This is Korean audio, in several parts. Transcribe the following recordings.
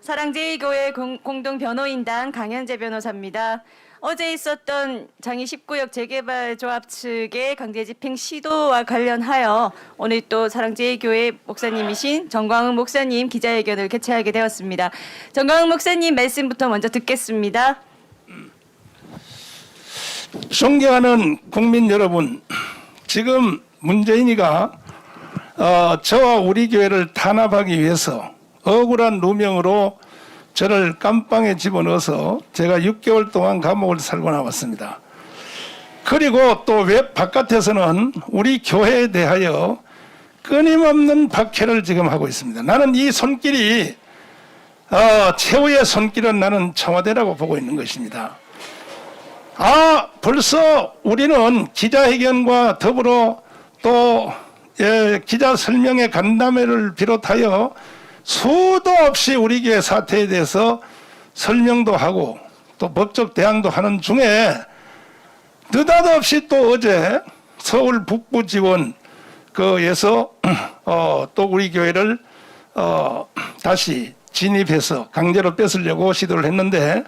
사랑제일교회 공동 변호인단 강현재 변호사입니다. 어제 있었던 장이 19역 재개발 조합 측의 강제 집행 시도와 관련하여 오늘 또 사랑제일교회 목사님이신 정광훈 목사님 기자회견을 개최하게 되었습니다. 정광훈 목사님 말씀부터 먼저 듣겠습니다. 존경하는 국민 여러분, 지금 문재인이가 저와 우리 교회를 탄압하기 위해서 억울한 누명으로 저를 깜빵에 집어넣어서 제가 6개월 동안 감옥을 살고 나왔습니다. 그리고 또 웹 바깥에서는 우리 교회에 대하여 끊임없는 박해를 지금 하고 있습니다. 나는 이 손길이 최후의 손길은 나는 청와대라고 보고 있는 것입니다. 벌써 우리는 기자회견과 더불어 또 기자 설명회 간담회를 비롯하여 수도 없이 우리 교회 사태에 대해서 설명도 하고 또 법적 대항도 하는 중에 느닷없이 또 어제 서울 북부 지원에서 또 우리 교회를 다시 진입해서 강제로 뺏으려고 시도를 했는데,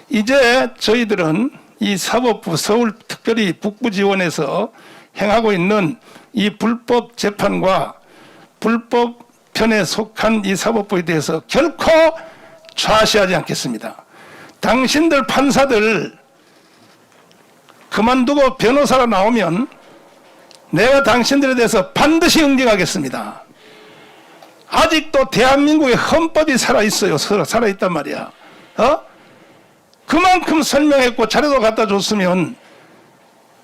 이제 저희들은 이 사법부 서울 특별히 북부 지원에서 행하고 있는 이 불법 재판과 불법 편에 속한 이 사법부에 대해서 결코 좌시하지 않겠습니다. 당신들 판사들 그만두고 변호사로 나오면 내가 당신들에 대해서 반드시 응징하겠습니다. 아직도 대한민국의 헌법이 살아있어요. 살아있단 말이야. 그만큼 설명했고 자료도 갖다 줬으면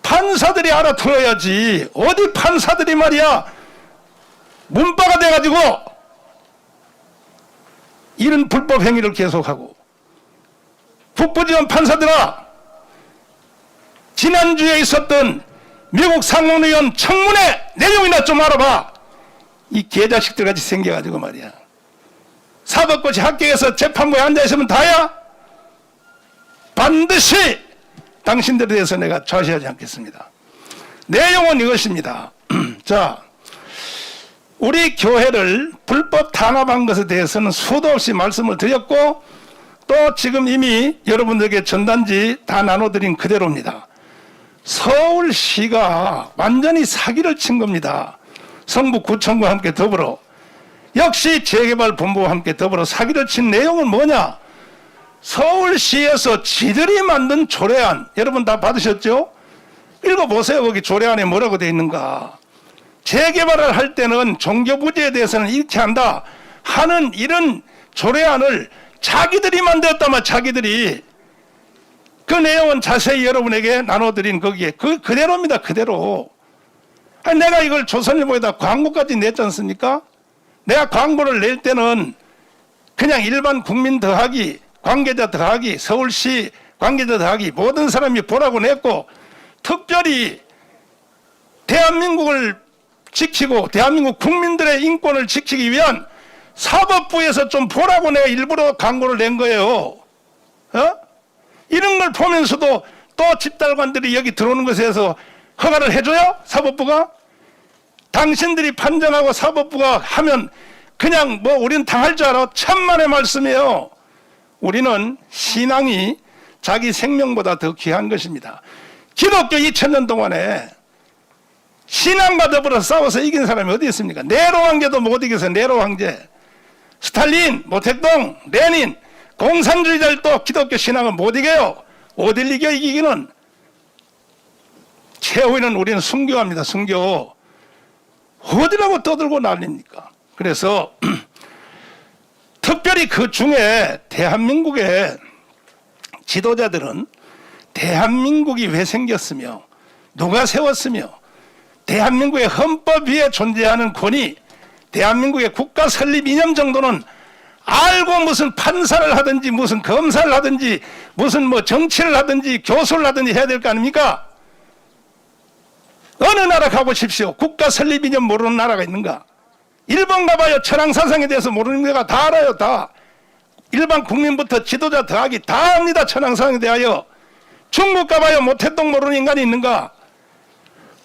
판사들이 알아들어야지. 어디 판사들이 말이야 문바가 돼가지고 이런 불법 행위를 계속하고. 북부지원 판사들아, 지난주에 있었던 미국 상원의원 청문회 내용이나 좀 알아봐. 이 개자식들 같이 생겨가지고 말이야. 사법고시 합격해서 재판부에 앉아있으면 다야? 반드시 당신들에 대해서 내가 좌시하지 않겠습니다. 내용은 이것입니다. 자, 우리 교회를 불법 탄압한 것에 대해서는 수도 없이 말씀을 드렸고, 또 지금 이미 여러분들에게 전단지 다 나눠드린 그대로입니다. 서울시가 완전히 사기를 친 겁니다. 성북구청과 함께 더불어, 역시 재개발본부와 함께 더불어 사기를 친 내용은 뭐냐? 서울시에서 지들이 만든 조례안, 여러분 다 받으셨죠? 읽어보세요. 거기 조례안에 뭐라고 되어 있는가. 재개발을 할 때는 종교부지에 대해서는 이렇게 한다 하는 이런 조례안을 자기들이 만들었다만, 자기들이. 그 내용은 자세히 여러분에게 나눠드린 거기에 그대로입니다. 그대로. 아니, 내가 이걸 조선일보에다 광고까지 냈지 않습니까? 내가 광고를 낼 때는 그냥 일반 국민 더하기, 관계자 더하기, 서울시 관계자 더하기 모든 사람이 보라고 냈고, 특별히 대한민국을 지키고 대한민국 국민들의 인권을 지키기 위한 사법부에서 좀 보라고 내가 일부러 광고를 낸 거예요. 이런 걸 보면서도 또 집달관들이 여기 들어오는 것에 대해서 허가를 해줘요? 사법부가? 당신들이 판정하고 사법부가 하면 그냥 뭐 우리는 당할 줄 알아? 천만의 말씀이에요. 우리는 신앙이 자기 생명보다 더 귀한 것입니다. 기독교 2000년 동안에 신앙과 더불어 싸워서 이긴 사람이 어디 있습니까? 네로 황제도 못 이겨서 네로 황제. 스탈린, 모택동, 레닌, 공산주의자들도 기독교 신앙은 못 이겨요. 어딜 이겨 이기기는. 최후에는 우리는 순교합니다. 순교. 어디라고 떠들고 난립니까? 그래서 특별히 그 중에 대한민국의 지도자들은 대한민국이 왜 생겼으며 누가 세웠으며 대한민국의 헌법 위에 존재하는 권위, 대한민국의 국가 설립 이념 정도는 알고 무슨 판사를 하든지 무슨 검사를 하든지 무슨 뭐 정치를 하든지 교수를 하든지 해야 될 거 아닙니까? 어느 나라 가보십시오. 국가 설립 이념 모르는 나라가 있는가? 일본 가봐요. 천황사상에 대해서 모르는 데가 다 알아요. 다. 일반 국민부터 지도자 더하기 다 압니다. 천황사상에 대하여. 중국 가봐요. 모택동 모르는 인간이 있는가?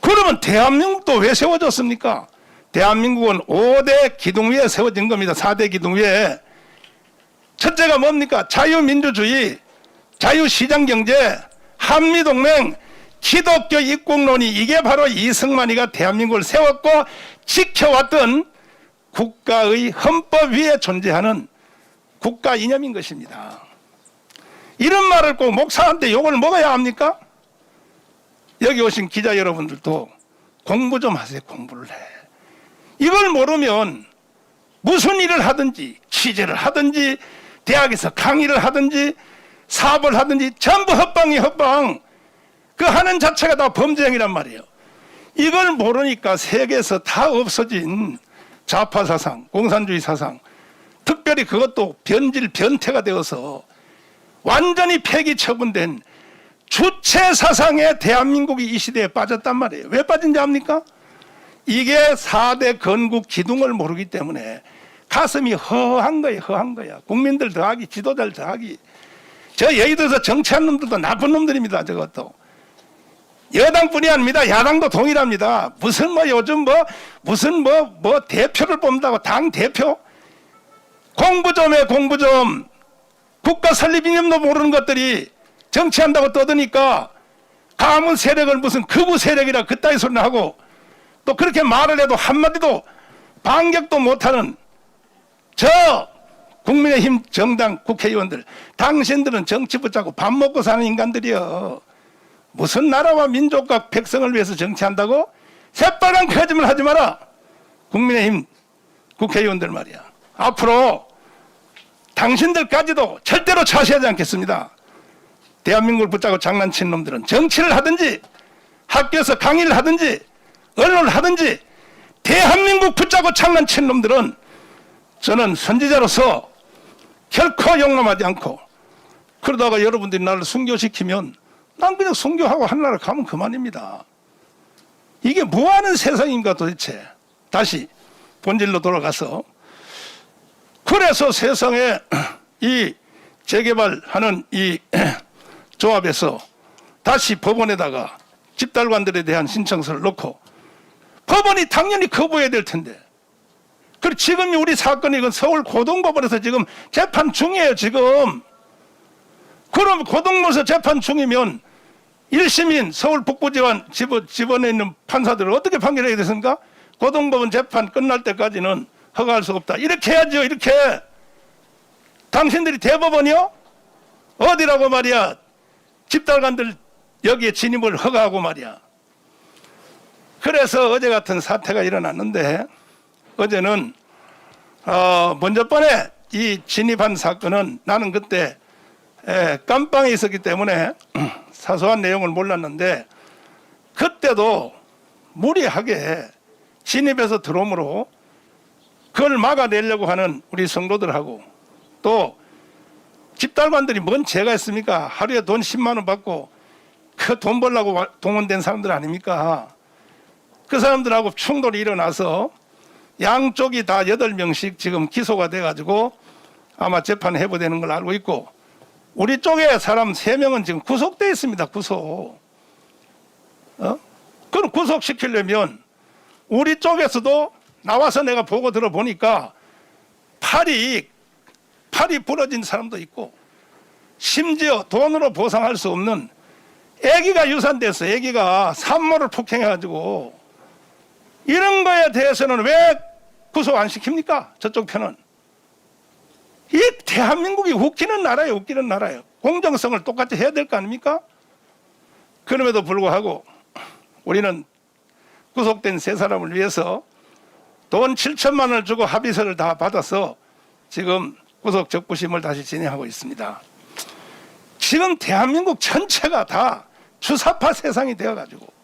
그러면 대한민국도 왜 세워졌습니까? 대한민국은 5대 기둥 위에 세워진 겁니다. 4대 기둥 위에. 첫째가 뭡니까? 자유민주주의, 자유시장경제, 한미동맹, 기독교 입국론이, 이게 바로 이승만이가 대한민국을 세웠고 지켜왔던 국가의 헌법 위에 존재하는 국가 이념인 것입니다. 이런 말을 꼭 목사한테 욕을 먹어야 합니까? 여기 오신 기자 여러분들도 공부 좀 하세요. 공부를 해. 이걸 모르면 무슨 일을 하든지, 취재를 하든지, 대학에서 강의를 하든지, 사업을 하든지 전부 헛방이 헛방. 그 하는 자체가 다 범죄 행위란 말이에요. 이걸 모르니까 세계에서 다 없어진 좌파 사상, 공산주의 사상, 특별히 그것도 변질, 변태가 되어서 완전히 폐기 처분된 주체 사상에 대한민국이 이 시대에 빠졌단 말이에요. 왜 빠진지 압니까? 이게 4대 건국 기둥을 모르기 때문에 가슴이 허한 거예요. 허한 거야. 국민들 더하기, 지도자들 더하기. 저 예의들에서 정치한 놈들도 나쁜 놈들입니다. 저것도. 여당뿐이 아닙니다. 야당도 동일합니다. 무슨 요즘 무슨 대표를 뽑는다고 당 대표? 공부 좀 해, 공부 좀. 국가 설립 이념도 모르는 것들이 정치한다고 떠드니까 가문 세력을 무슨 극우 세력이라 그따위 소리나 하고 또 그렇게 말을 해도 한마디도 반격도 못하는 저 국민의힘 정당 국회의원들, 당신들은 정치 붙잡고 밥 먹고 사는 인간들이요. 무슨 나라와 민족과 백성을 위해서 정치한다고? 새빨간 거짓말 하지 마라. 국민의힘 국회의원들 말이야. 앞으로 당신들까지도 절대로 차시하지 않겠습니다. 대한민국을 붙잡고 장난치는 놈들은 정치를 하든지 학교에서 강의를 하든지 언론을 하든지 대한민국 붙잡고 장난치는 놈들은 저는 선지자로서 결코 용납하지 않고, 그러다가 여러분들이 나를 순교시키면 난 그냥 순교하고 하늘나라 가면 그만입니다. 이게 뭐하는 세상인가 도대체. 다시 본질로 돌아가서, 그래서 세상에 이 재개발하는 이 조합에서 다시 법원에다가 집달관들에 대한 신청서를 넣고, 법원이 당연히 거부해야 될 텐데, 그리고 지금 우리 사건이 이건 서울 고등법원에서 지금 재판 중이에요. 지금. 그럼 고등법원에서 재판 중이면 1심인 서울 북부지원 지번에 있는 판사들은 어떻게 판결해야 되겠습니까? 고등법원 재판 끝날 때까지는 허가할 수 없다. 이렇게 해야죠. 이렇게. 당신들이 대법원이요? 어디라고 말이야. 집달관들 여기에 진입을 허가하고 말이야. 그래서 어제 같은 사태가 일어났는데, 어제는 먼저 번에 이 진입한 사건은 나는 그때 깜빵에 있었기 때문에 사소한 내용을 몰랐는데, 그때도 무리하게 진입해서 들어옴으로 그걸 막아내려고 하는 우리 성도들하고, 또 집달관들이 뭔 죄가 있습니까? 하루에 돈 10만 원 받고 그 돈 벌려고 동원된 사람들 아닙니까? 그 사람들하고 충돌이 일어나서 양쪽이 다 8명씩 지금 기소가 돼가지고 아마 재판 해부되는 걸 알고 있고, 우리 쪽에 사람 3명은 지금 구속돼 있습니다. 구속. 그럼 구속시키려면 우리 쪽에서도 나와서 내가 보고 들어보니까 팔이 부러진 사람도 있고, 심지어 돈으로 보상할 수 없는 애기가 유산돼서 애기가 산모를 폭행해가지고, 이런 거에 대해서는 왜 구속 안 시킵니까? 저쪽 편은. 이 대한민국이 웃기는 나라예요. 웃기는 나라예요. 공정성을 똑같이 해야 될 거 아닙니까? 그럼에도 불구하고 우리는 구속된 3사람을 위해서 돈 7천만 원을 주고 합의서를 다 받아서 지금 구속 적부심을 다시 진행하고 있습니다. 지금 대한민국 전체가 다 주사파 세상이 되어가지고,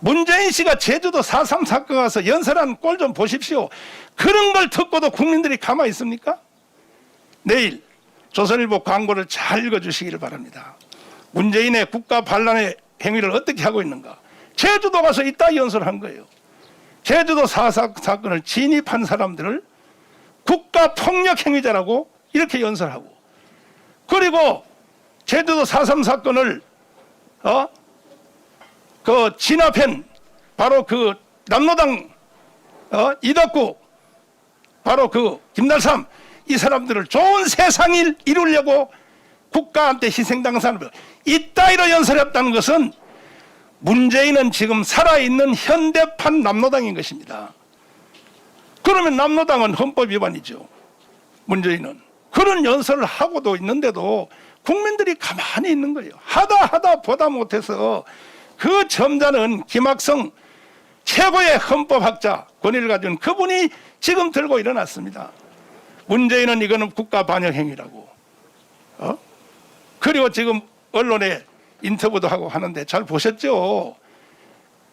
문재인 씨가 제주도 4.3 사건 가서 연설한 꼴 좀 보십시오. 그런 걸 듣고도 국민들이 가만히 있습니까? 내일 조선일보 광고를 잘 읽어주시기를 바랍니다. 문재인의 국가 반란의 행위를 어떻게 하고 있는가. 제주도 가서 이따 연설한 거예요. 제주도 4.3 사건을 진입한 사람들을 국가 폭력 행위자라고 이렇게 연설하고, 그리고 제주도 4.3 사건을 그 진압한 바로 그 남로당 이덕구, 바로 그 김달삼, 이 사람들을 좋은 세상을 이루려고 국가한테 희생당사는 이따위로 연설했다는 것은 문재인은 지금 살아있는 현대판 남로당인 것입니다. 그러면 남로당은 헌법 위반이죠. 문재인은 그런 연설을 하고도 있는데도 국민들이 가만히 있는 거예요. 하다 보다 못해서 그 점잖은 김학성 최고의 헌법학자 권위를 가진 그분이 지금 들고 일어났습니다. 문재인은 이거는 국가 반역 행위라고. 그리고 지금 언론에 인터뷰도 하고 하는데 잘 보셨죠?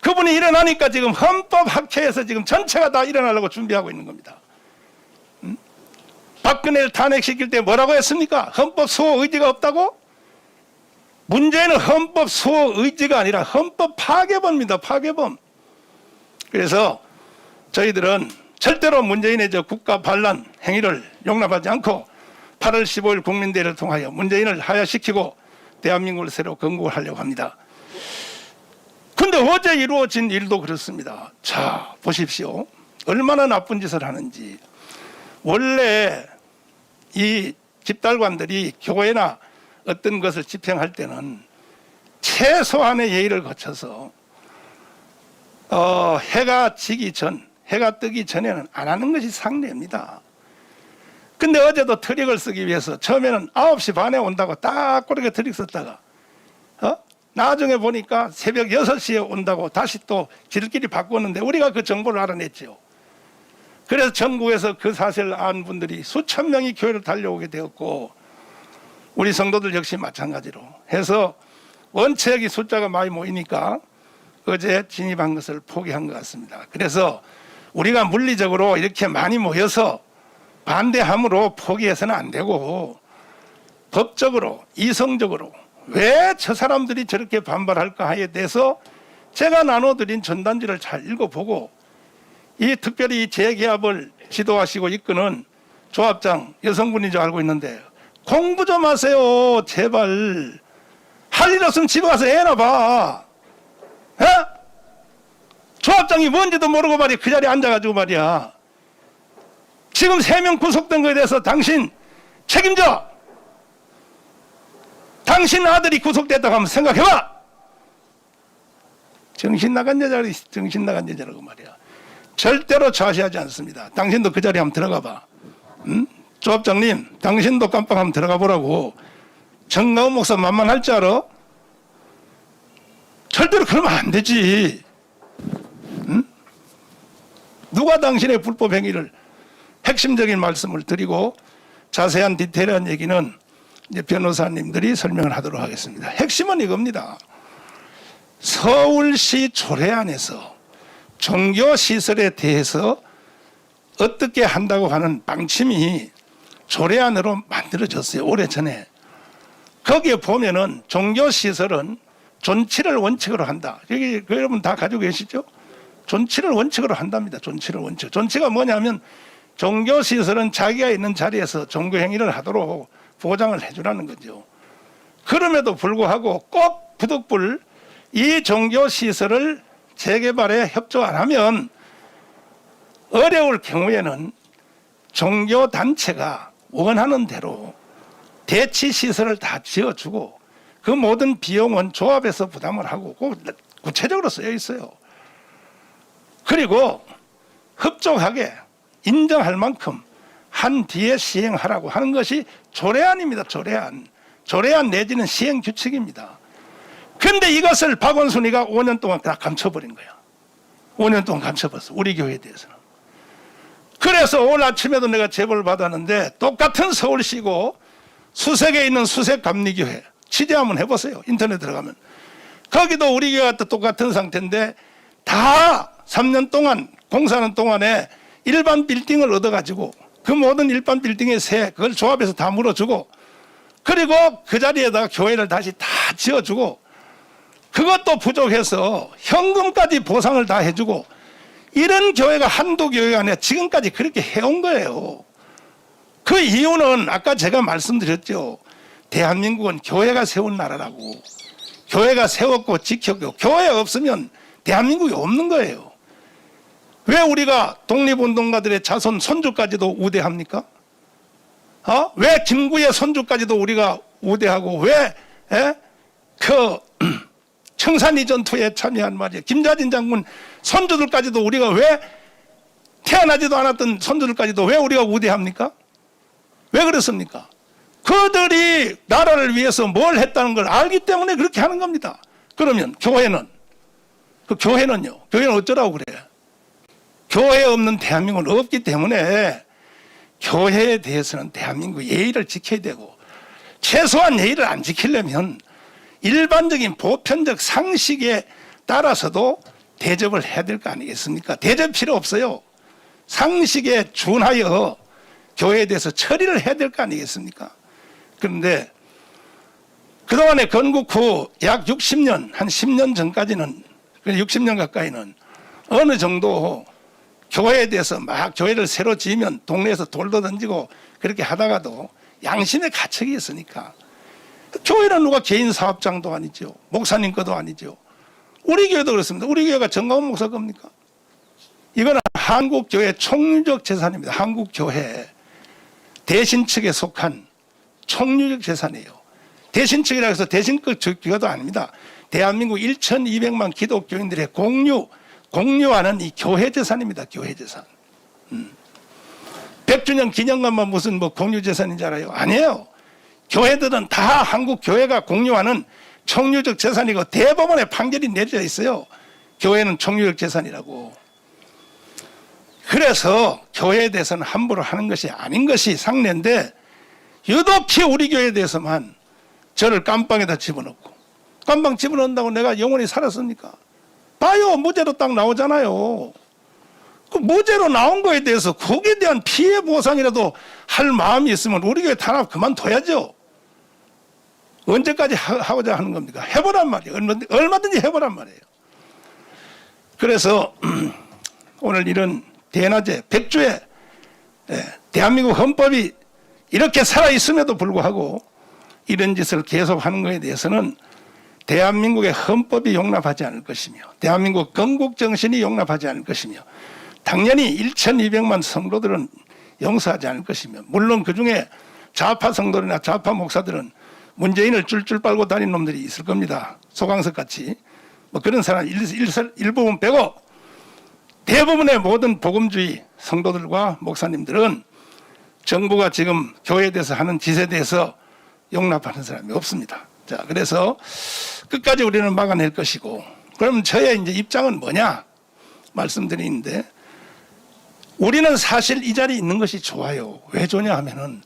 그분이 일어나니까 지금 헌법학회에서 지금 전체가 다 일어나려고 준비하고 있는 겁니다. 박근혜를 탄핵시킬 때 뭐라고 했습니까? 헌법 수호 의지가 없다고? 문제는 헌법 수호 의지가 아니라 헌법 파괴범입니다. 파괴범. 그래서 저희들은 절대로 문재인의 저 국가 반란 행위를 용납하지 않고 8월 15일 국민대회를 통하여 문재인을 하야시키고 대한민국을 새로 건국하려고 합니다. 근데 어제 이루어진 일도 그렇습니다. 자, 보십시오. 얼마나 나쁜 짓을 하는지. 원래 이 집달관들이 교회나 어떤 것을 집행할 때는 최소한의 예의를 거쳐서 해가 지기 전, 해가 뜨기 전에는 안 하는 것이 상례입니다. 근데 어제도 트릭을 쓰기 위해서 처음에는 9시 반에 온다고 딱 그렇게 트릭 썼다가 나중에 보니까 새벽 6시에 온다고 다시 또 지들끼리 바꿨는데 우리가 그 정보를 알아냈죠. 그래서 전국에서 그 사실을 안 분들이 수천 명이 교회를 달려오게 되었고 우리 성도들 역시 마찬가지로 해서 원체적인 숫자가 많이 모이니까 어제 진입한 것을 포기한 것 같습니다. 그래서 우리가 물리적으로 이렇게 많이 모여서 반대함으로 포기해서는 안 되고 법적으로 이성적으로 왜 저 사람들이 저렇게 반발할까에 대해서 제가 나눠드린 전단지를 잘 읽어보고 이 특별히 재개합을 지도하시고 이끄는 조합장 여성분인 줄 알고 있는데 공부 좀 하세요. 제발. 할 일 없으면 집에 가서 애나 봐. 에? 조합장이 뭔지도 모르고 말이야. 그 자리에 앉아가지고 말이야. 지금 3명 구속된 거에 대해서 당신 책임져. 당신 아들이 구속됐다고 하면 생각해봐. 정신 나간 여자리 정신 나간 여자라고 말이야. 절대로 좌시하지 않습니다. 당신도 그 자리에 한번 들어가 봐. 응? 조합장님, 당신도 깜빡 한번 들어가 보라고. 정가운 목사 만만할 줄 알아? 절대로 그러면 안 되지. 응? 누가 당신의 불법 행위를 핵심적인 말씀을 드리고 자세한 디테일한 얘기는 이제 변호사님들이 설명을 하도록 하겠습니다. 핵심은 이겁니다. 서울시 조례안에서 종교시설에 대해서 어떻게 한다고 하는 방침이 조례안으로 만들어졌어요. 오래전에. 거기에 보면은 종교시설은 존치를 원칙으로 한다. 여기 여러분 다 가지고 계시죠? 존치를 원칙으로 한답니다. 존치를 원칙. 존치가 뭐냐면 종교시설은 자기가 있는 자리에서 종교행위를 하도록 보장을 해주라는 거죠. 그럼에도 불구하고 꼭 부득불 이 종교시설을 재개발에 협조 안 하면 어려울 경우에는 종교단체가 원하는 대로 대치시설을 다 지어주고 그 모든 비용은 조합에서 부담을 하고 구체적으로 쓰여 있어요. 그리고 흡족하게 인정할 만큼 한 뒤에 시행하라고 하는 것이 조례안입니다. 조례안 내지는 시행규칙입니다. 그런데 이것을 박원순이가 5년 동안 다 감춰버린 거야. 5년 동안 감춰봤어. 우리 교회에 대해서는. 그래서 오늘 아침에도 내가 제보를 받았는데 똑같은 서울시고 수색에 있는 수색감리교회 취재 한번 해보세요. 인터넷 들어가면. 거기도 우리 교회와 똑같은 상태인데 다 3년 동안 공사하는 동안에 일반 빌딩을 얻어가지고 그 모든 일반 빌딩의 세 그걸 조합해서 다 물어주고 그리고 그 자리에다가 교회를 다시 다 지어주고 그것도 부족해서 현금까지 보상을 다 해주고 이런 교회가 한두 교회가 아니라 지금까지 그렇게 해온 거예요. 그 이유는 아까 제가 말씀드렸죠. 대한민국은 교회가 세운 나라라고. 교회가 세웠고 지켰고 교회 없으면 대한민국이 없는 거예요. 왜 우리가 독립운동가들의 자손 손주까지도 우대합니까? 왜 김구의 손주까지도 우리가 우대하고 왜 그 청산리 전투에 참여한 말이에요. 김자진 장군 손주들까지도 우리가 왜 태어나지도 않았던 손주들까지도 왜 우리가 우대합니까? 왜 그렇습니까? 그들이 나라를 위해서 뭘 했다는 걸 알기 때문에 그렇게 하는 겁니다. 그러면 교회는 교회는요? 교회는 어쩌라고 그래요? 교회 없는 대한민국은 없기 때문에 교회에 대해서는 대한민국 예의를 지켜야 되고 최소한 예의를 안 지키려면 일반적인 보편적 상식에 따라서도 대접을 해야 될 거 아니겠습니까? 대접 필요 없어요. 상식에 준하여 교회에 대해서 처리를 해야 될 거 아니겠습니까? 그런데 그동안에 건국 후 약 60년, 한 10년 전까지는 60년 가까이는 어느 정도 교회에 대해서 막 교회를 새로 지으면 동네에서 돌도 던지고 그렇게 하다가도 양심의 가책이 있으니까 교회는 누가 개인 사업장도 아니죠. 목사님 거도 아니죠. 우리 교회도 그렇습니다. 우리 교회가 정광훈 목사 겁니까? 이거는 한국교회 총유적 재산입니다. 한국교회 대신측에 속한 총유적 재산이에요. 대신측이라고 해서 대신급 기관도 아닙니다. 대한민국 1200만 기독교인들의 공유하는 이 교회 재산입니다. 교회 재산. 100주년 기념관만 무슨 뭐 공유 재산인 줄 알아요? 아니에요. 교회들은 다 한국 교회가 공유하는 총유적 재산이고 대법원에 판결이 내려져 있어요. 교회는 총유적 재산이라고. 그래서 교회에 대해서는 함부로 하는 것이 아닌 것이 상례인데 유독히 우리 교회에 대해서만 저를 깜빵에다 집어넣고 깜빵 집어넣는다고 내가 영원히 살았습니까? 봐요. 무죄로 딱 나오잖아요. 그 무죄로 나온 거에 대해서 거기에 대한 피해 보상이라도 할 마음이 있으면 우리 교회 탄압 그만둬야죠. 언제까지 하고자 하는 겁니까? 해보란 말이에요. 얼마든지 해보란 말이에요. 그래서 오늘 이런 대낮에 백주에 대한민국 헌법이 이렇게 살아있음에도 불구하고 이런 짓을 계속하는 것에 대해서는 대한민국의 헌법이 용납하지 않을 것이며 대한민국 건국정신이 용납하지 않을 것이며 당연히 1200만 성도들은 용서하지 않을 것이며 물론 그중에 좌파 성도들이나 좌파 목사들은 문재인을 쫄쫄 빨고 다니는 놈들이 있을 겁니다. 소강석 같이 뭐 그런 사람 일부분 빼고 대부분의 모든 복음주의 성도들과 목사님들은 정부가 지금 교회에 대해서 하는 짓에 대해서 용납하는 사람이 없습니다. 자, 그래서 끝까지 우리는 막아낼 것이고, 그럼 저의 이제 입장은 뭐냐 말씀드리는데, 우리는 사실 이 자리에 있는 것이 좋아요. 왜 좋냐 하면은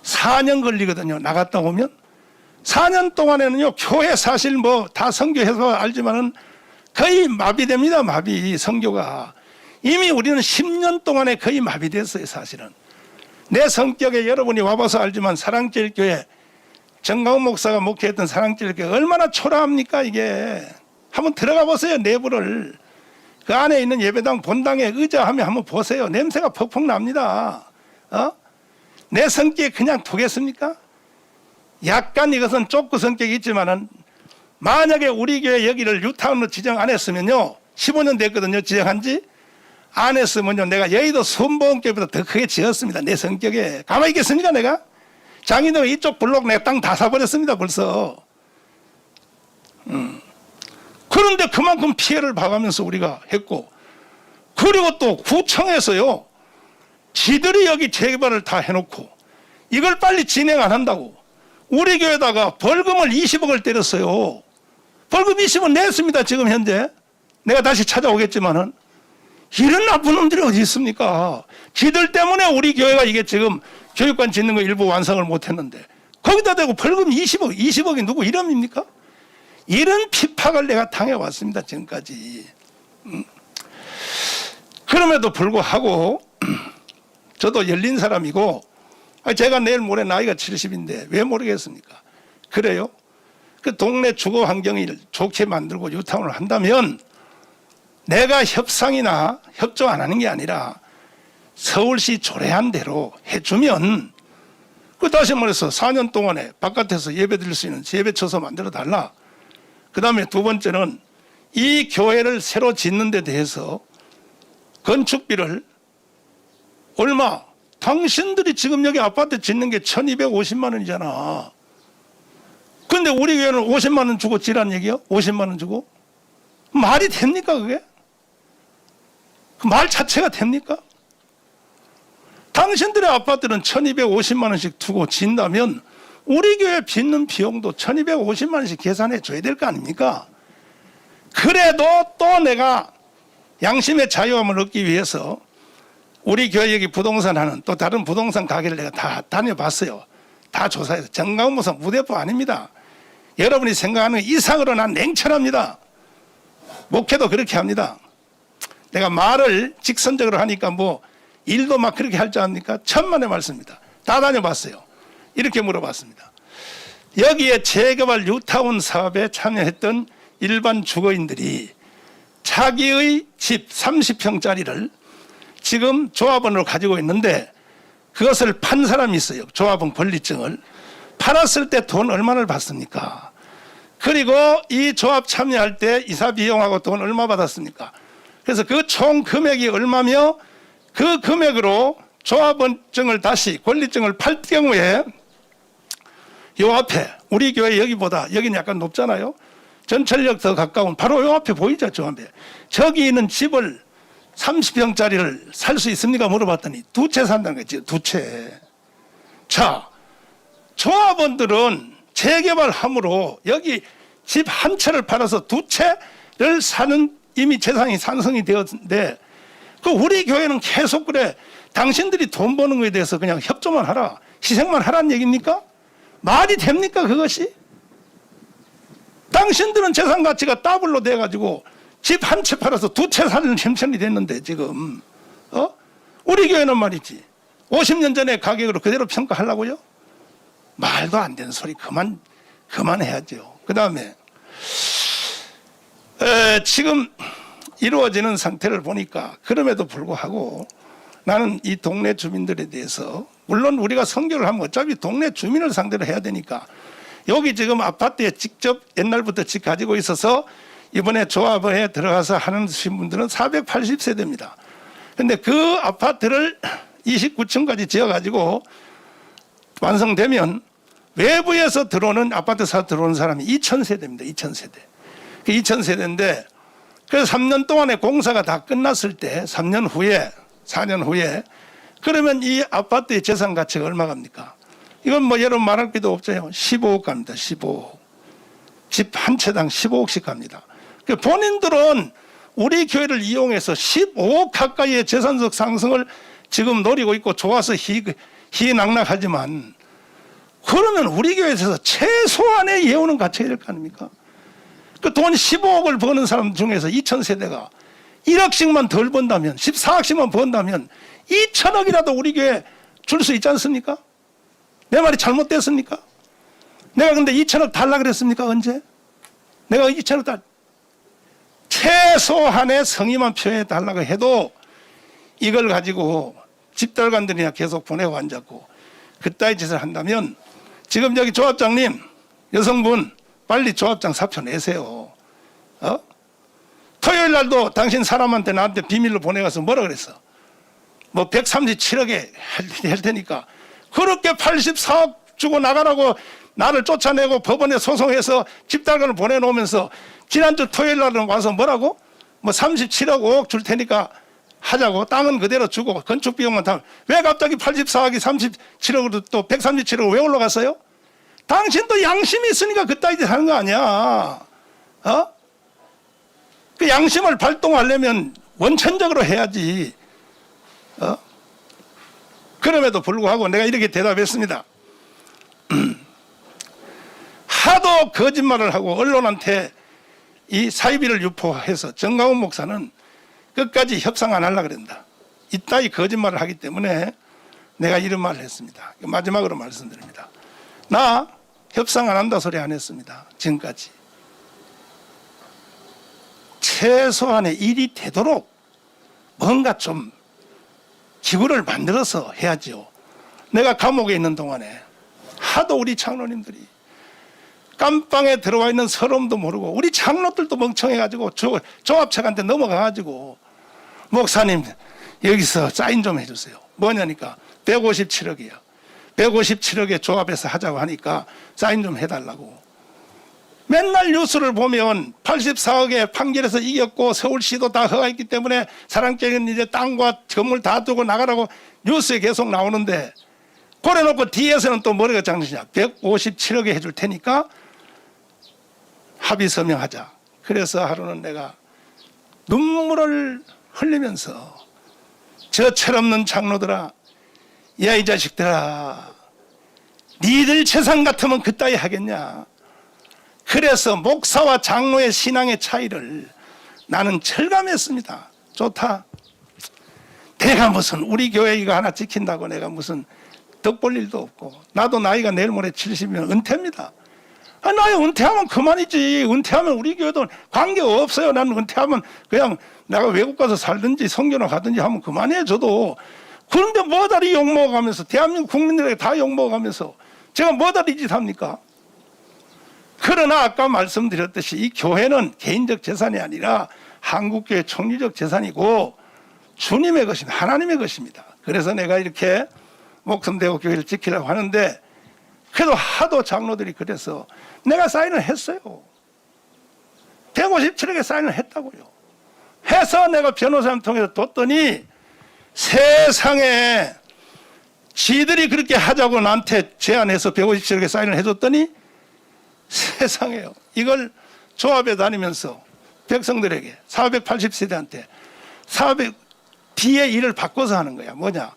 4년 걸리거든요. 나갔다 오면 4년 동안에는요 교회 사실 뭐 다 선교해서 알지만은 거의 마비됩니다. 마비 선교가 이미 우리는 10년 동안에 거의 마비됐어요. 사실은 내 성격에 여러분이 와봐서 알지만 사랑제일교회 정광훈 목사가 목회했던 사랑제일교회 얼마나 초라합니까? 이게 한번 들어가 보세요. 내부를 그 안에 있는 예배당 본당에 의자하면 한번 보세요. 냄새가 퍽퍽 납니다. 내 성격에 그냥 두겠습니까? 약간 이것은 좁고 성격이 있지만은 만약에 우리 교회 여기를 유타운으로 지정 안 했으면요 15년 됐거든요. 지정한 지 안 했으면요 내가 여의도 순복음교회보다 더 크게 지었습니다. 내 성격에 가만히 있겠습니까? 내가 장인도 이쪽 블록 내 땅 다 사버렸습니다. 벌써. 그런데 그만큼 피해를 봐가면서 우리가 했고, 그리고 또 구청에서요 지들이 여기 재개발을 다 해놓고 이걸 빨리 진행 안 한다고 우리 교회다가 벌금을 20억을 때렸어요. 벌금 20억 냈습니다. 지금 현재 내가 다시 찾아오겠지만은 이런 나쁜 놈들이 어디 있습니까? 지들 때문에 우리 교회가 이게 지금 교육관 짓는 거 일부 완성을 못했는데 거기다 대고 벌금 20억이 누구 이름입니까? 이런 핍박을 내가 당해왔습니다. 지금까지. 그럼에도 불구하고 저도 열린 사람이고 제가 내일 모레 나이가 70인데 왜 모르겠습니까? 그래요? 그 동네 주거 환경을 좋게 만들고 유타운을 한다면 내가 협상이나 협조 안 하는 게 아니라 서울시 조례한 대로 해주면 그 다시 말해서 4년 동안에 바깥에서 예배 드릴 수 있는 예배처소 만들어 달라. 그 다음에 두 번째는 이 교회를 새로 짓는 데 대해서 건축비를 얼마 당신들이 지금 여기 아파트 짓는 게 1250만 원이잖아. 근데 우리 교회는 50만 원 주고 지란 얘기요? 50만 원 주고? 말이 됩니까 그게? 그 말 자체가 됩니까? 당신들의 아파트는 1250만 원씩 두고 짓는다면 우리 교회 짓는 비용도 1250만 원씩 계산해 줘야 될 거 아닙니까? 그래도 또 내가 양심의 자유함을 얻기 위해서 우리 교회 여기 부동산 하는 또 다른 부동산 가게를 내가 다 다녀봤어요. 다 조사해서 정강무사 무대포 아닙니다. 여러분이 생각하는 이상으로 난 냉철합니다. 목회도 그렇게 합니다. 내가 말을 직선적으로 하니까 뭐 일도 막 그렇게 할 줄 압니까? 천만의 말씀입니다. 다 다녀봤어요. 이렇게 물어봤습니다. 여기에 재개발 뉴타운 사업에 참여했던 일반 주거인들이 자기의 집 30평짜리를 지금 조합원으로 가지고 있는데 그것을 판 사람이 있어요. 조합원 권리증을. 팔았을 때 돈 얼마를 받습니까? 그리고 이 조합 참여할 때 이사 비용하고 돈 얼마 받았습니까? 그래서 그 총 금액이 얼마며 그 금액으로 조합원증을 다시 권리증을 팔 경우에 요 앞에 우리 교회 여기보다 여기는 약간 높잖아요. 전철역 더 가까운 바로 요 앞에 보이죠? 저 앞에. 저기 있는 집을 30평짜리를 살 수 있습니까? 물어봤더니 두 채 산다는 거지. 두 채. 자, 조합원들은 재개발함으로 여기 집 한 채를 팔아서 두 채를 사는 이미 재산이 산성이 되었는데 그 우리 교회는 계속 그래. 당신들이 돈 버는 거에 대해서 그냥 협조만 하라. 희생만 하라는 얘기입니까? 말이 됩니까 그것이? 당신들은 재산 가치가 더블로 돼가지고 집 한 채 팔아서 두 채 사는 형편이 됐는데 지금 우리 교회는 말이지 50년 전에 가격으로 그대로 평가하려고요? 말도 안 되는 소리 그만해야죠. 그 다음에 지금 이루어지는 상태를 보니까 그럼에도 불구하고 나는 이 동네 주민들에 대해서 물론 우리가 선교를 하면 어차피 동네 주민을 상대로 해야 되니까 여기 지금 아파트에 직접 옛날부터 집 가지고 있어서 이번에 조합에 들어가서 하는 분들은 480세대입니다. 근데 그 아파트를 29층까지 지어가지고 완성되면 외부에서 들어오는 아파트 사 들어오는 사람이 2,000세대입니다. 2,000세대. 그 2,000세대인데 그래서 3년 동안에 공사가 다 끝났을 때 3년 후에 4년 후에 그러면 이 아파트의 재산 가치가 얼마 갑니까? 이건 뭐 여러분 말할 필요도 없죠. 15억 갑니다. 15억. 집 한 채당 15억씩 갑니다. 본인들은 우리 교회를 이용해서 15억 가까이의 재산적 상승을 지금 노리고 있고 좋아서 희낙낙하지만 그러면 우리 교회에서 최소한의 예우는 갖춰야 될 거 아닙니까? 그 돈 15억을 버는 사람 중에서 2,000세대가 1억씩만 덜 번다면 14억씩만 번다면 2천억이라도 우리 교회에 줄 수 있지 않습니까? 내 말이 잘못됐습니까? 내가 근데 2천억 달라 그랬습니까? 언제? 내가 2천억 달 최소한의 성의만 표해 달라고 해도 이걸 가지고 집달관들이나 계속 보내고 앉았고 그따위 짓을 한다면 지금 여기 조합장님 여성분 빨리 조합장 사표 내세요. 토요일 날도 당신 사람한테 나한테 비밀로 보내가서 뭐라 그랬어? 뭐 137억에 할 테니까 그렇게 84억 주고 나가라고 나를 쫓아내고 법원에 소송해서 집달관을 보내놓으면서 지난주 토요일 날은 와서 뭐라고? 뭐 37억 5억 줄 테니까 하자고 땅은 그대로 주고 건축 비용만 다. 왜 갑자기 84억이 37억으로 또 137억으로 왜 올라갔어요? 당신도 양심이 있으니까 그따위 짓 하는 거 아니야. 그 양심을 발동하려면 원천적으로 해야지. 그럼에도 불구하고 내가 이렇게 대답했습니다. 하도 거짓말을 하고 언론한테 이 사이비를 유포해서 정강훈 목사는 끝까지 협상 안 하려고 그런다. 이따위 거짓말을 하기 때문에 내가 이런 말을 했습니다. 마지막으로 말씀드립니다. 나 협상 안 한다 소리 안 했습니다. 지금까지. 최소한의 일이 되도록 뭔가 좀 기구를 만들어서 해야죠. 내가 감옥에 있는 동안에 하도 우리 장로님들이 깜빵에 들어와 있는 서름도 모르고 우리 장로들도 멍청해가지고 조합책한테 넘어가가지고 목사님 여기서 사인 좀 해주세요. 뭐냐니까 157억이요. 157억에 조합해서 하자고 하니까 사인 좀 해달라고. 맨날 뉴스를 보면 84억에 판결에서 이겼고 서울시도 다 허가했기 때문에 사랑제는 이제 땅과 건물 다 두고 나가라고 뉴스에 계속 나오는데, 그래놓고 뒤에서는 또 뭐래가 장난이냐. 157억에 해줄 테니까 합의 서명하자. 그래서 하루는 내가 눈물을 흘리면서 저 철없는 장로들아, 야 이 자식들아, 니들 재산 같으면 그따위 하겠냐. 그래서 목사와 장로의 신앙의 차이를 나는 철감했습니다. 좋다. 내가 무슨 우리 교회 이거 하나 지킨다고 내가 무슨 덕 볼 일도 없고, 나도 나이가 내일 모레 70이면 은퇴입니다. 나이 은퇴하면 그만이지. 은퇴하면 우리 교회도 관계 없어요. 나는 은퇴하면 그냥 내가 외국 가서 살든지 성교나 가든지 하면 그만해. 저도. 그런데 뭐다리 욕먹어가면서, 대한민국 국민들에게 다 욕먹어가면서 제가 뭐다리 짓 합니까? 그러나 아까 말씀드렸듯이 이 교회는 개인적 재산이 아니라 한국교회 총리적 재산이고 주님의 것입니다. 하나님의 것입니다. 그래서 내가 이렇게 목숨 대고 교회를 지키려고 하는데, 그래도 하도 장로들이 그래서 내가 사인을 했어요. 157억에 사인을 했다고요. 해서 내가 변호사님 통해서 뒀더니 세상에 지들이 그렇게 하자고 나한테 제안해서 157억에 사인을 해줬더니 세상에요. 이걸 조합에 다니면서 백성들에게 480세대한테 400 뒤에 일을 바꿔서 하는 거야. 뭐냐?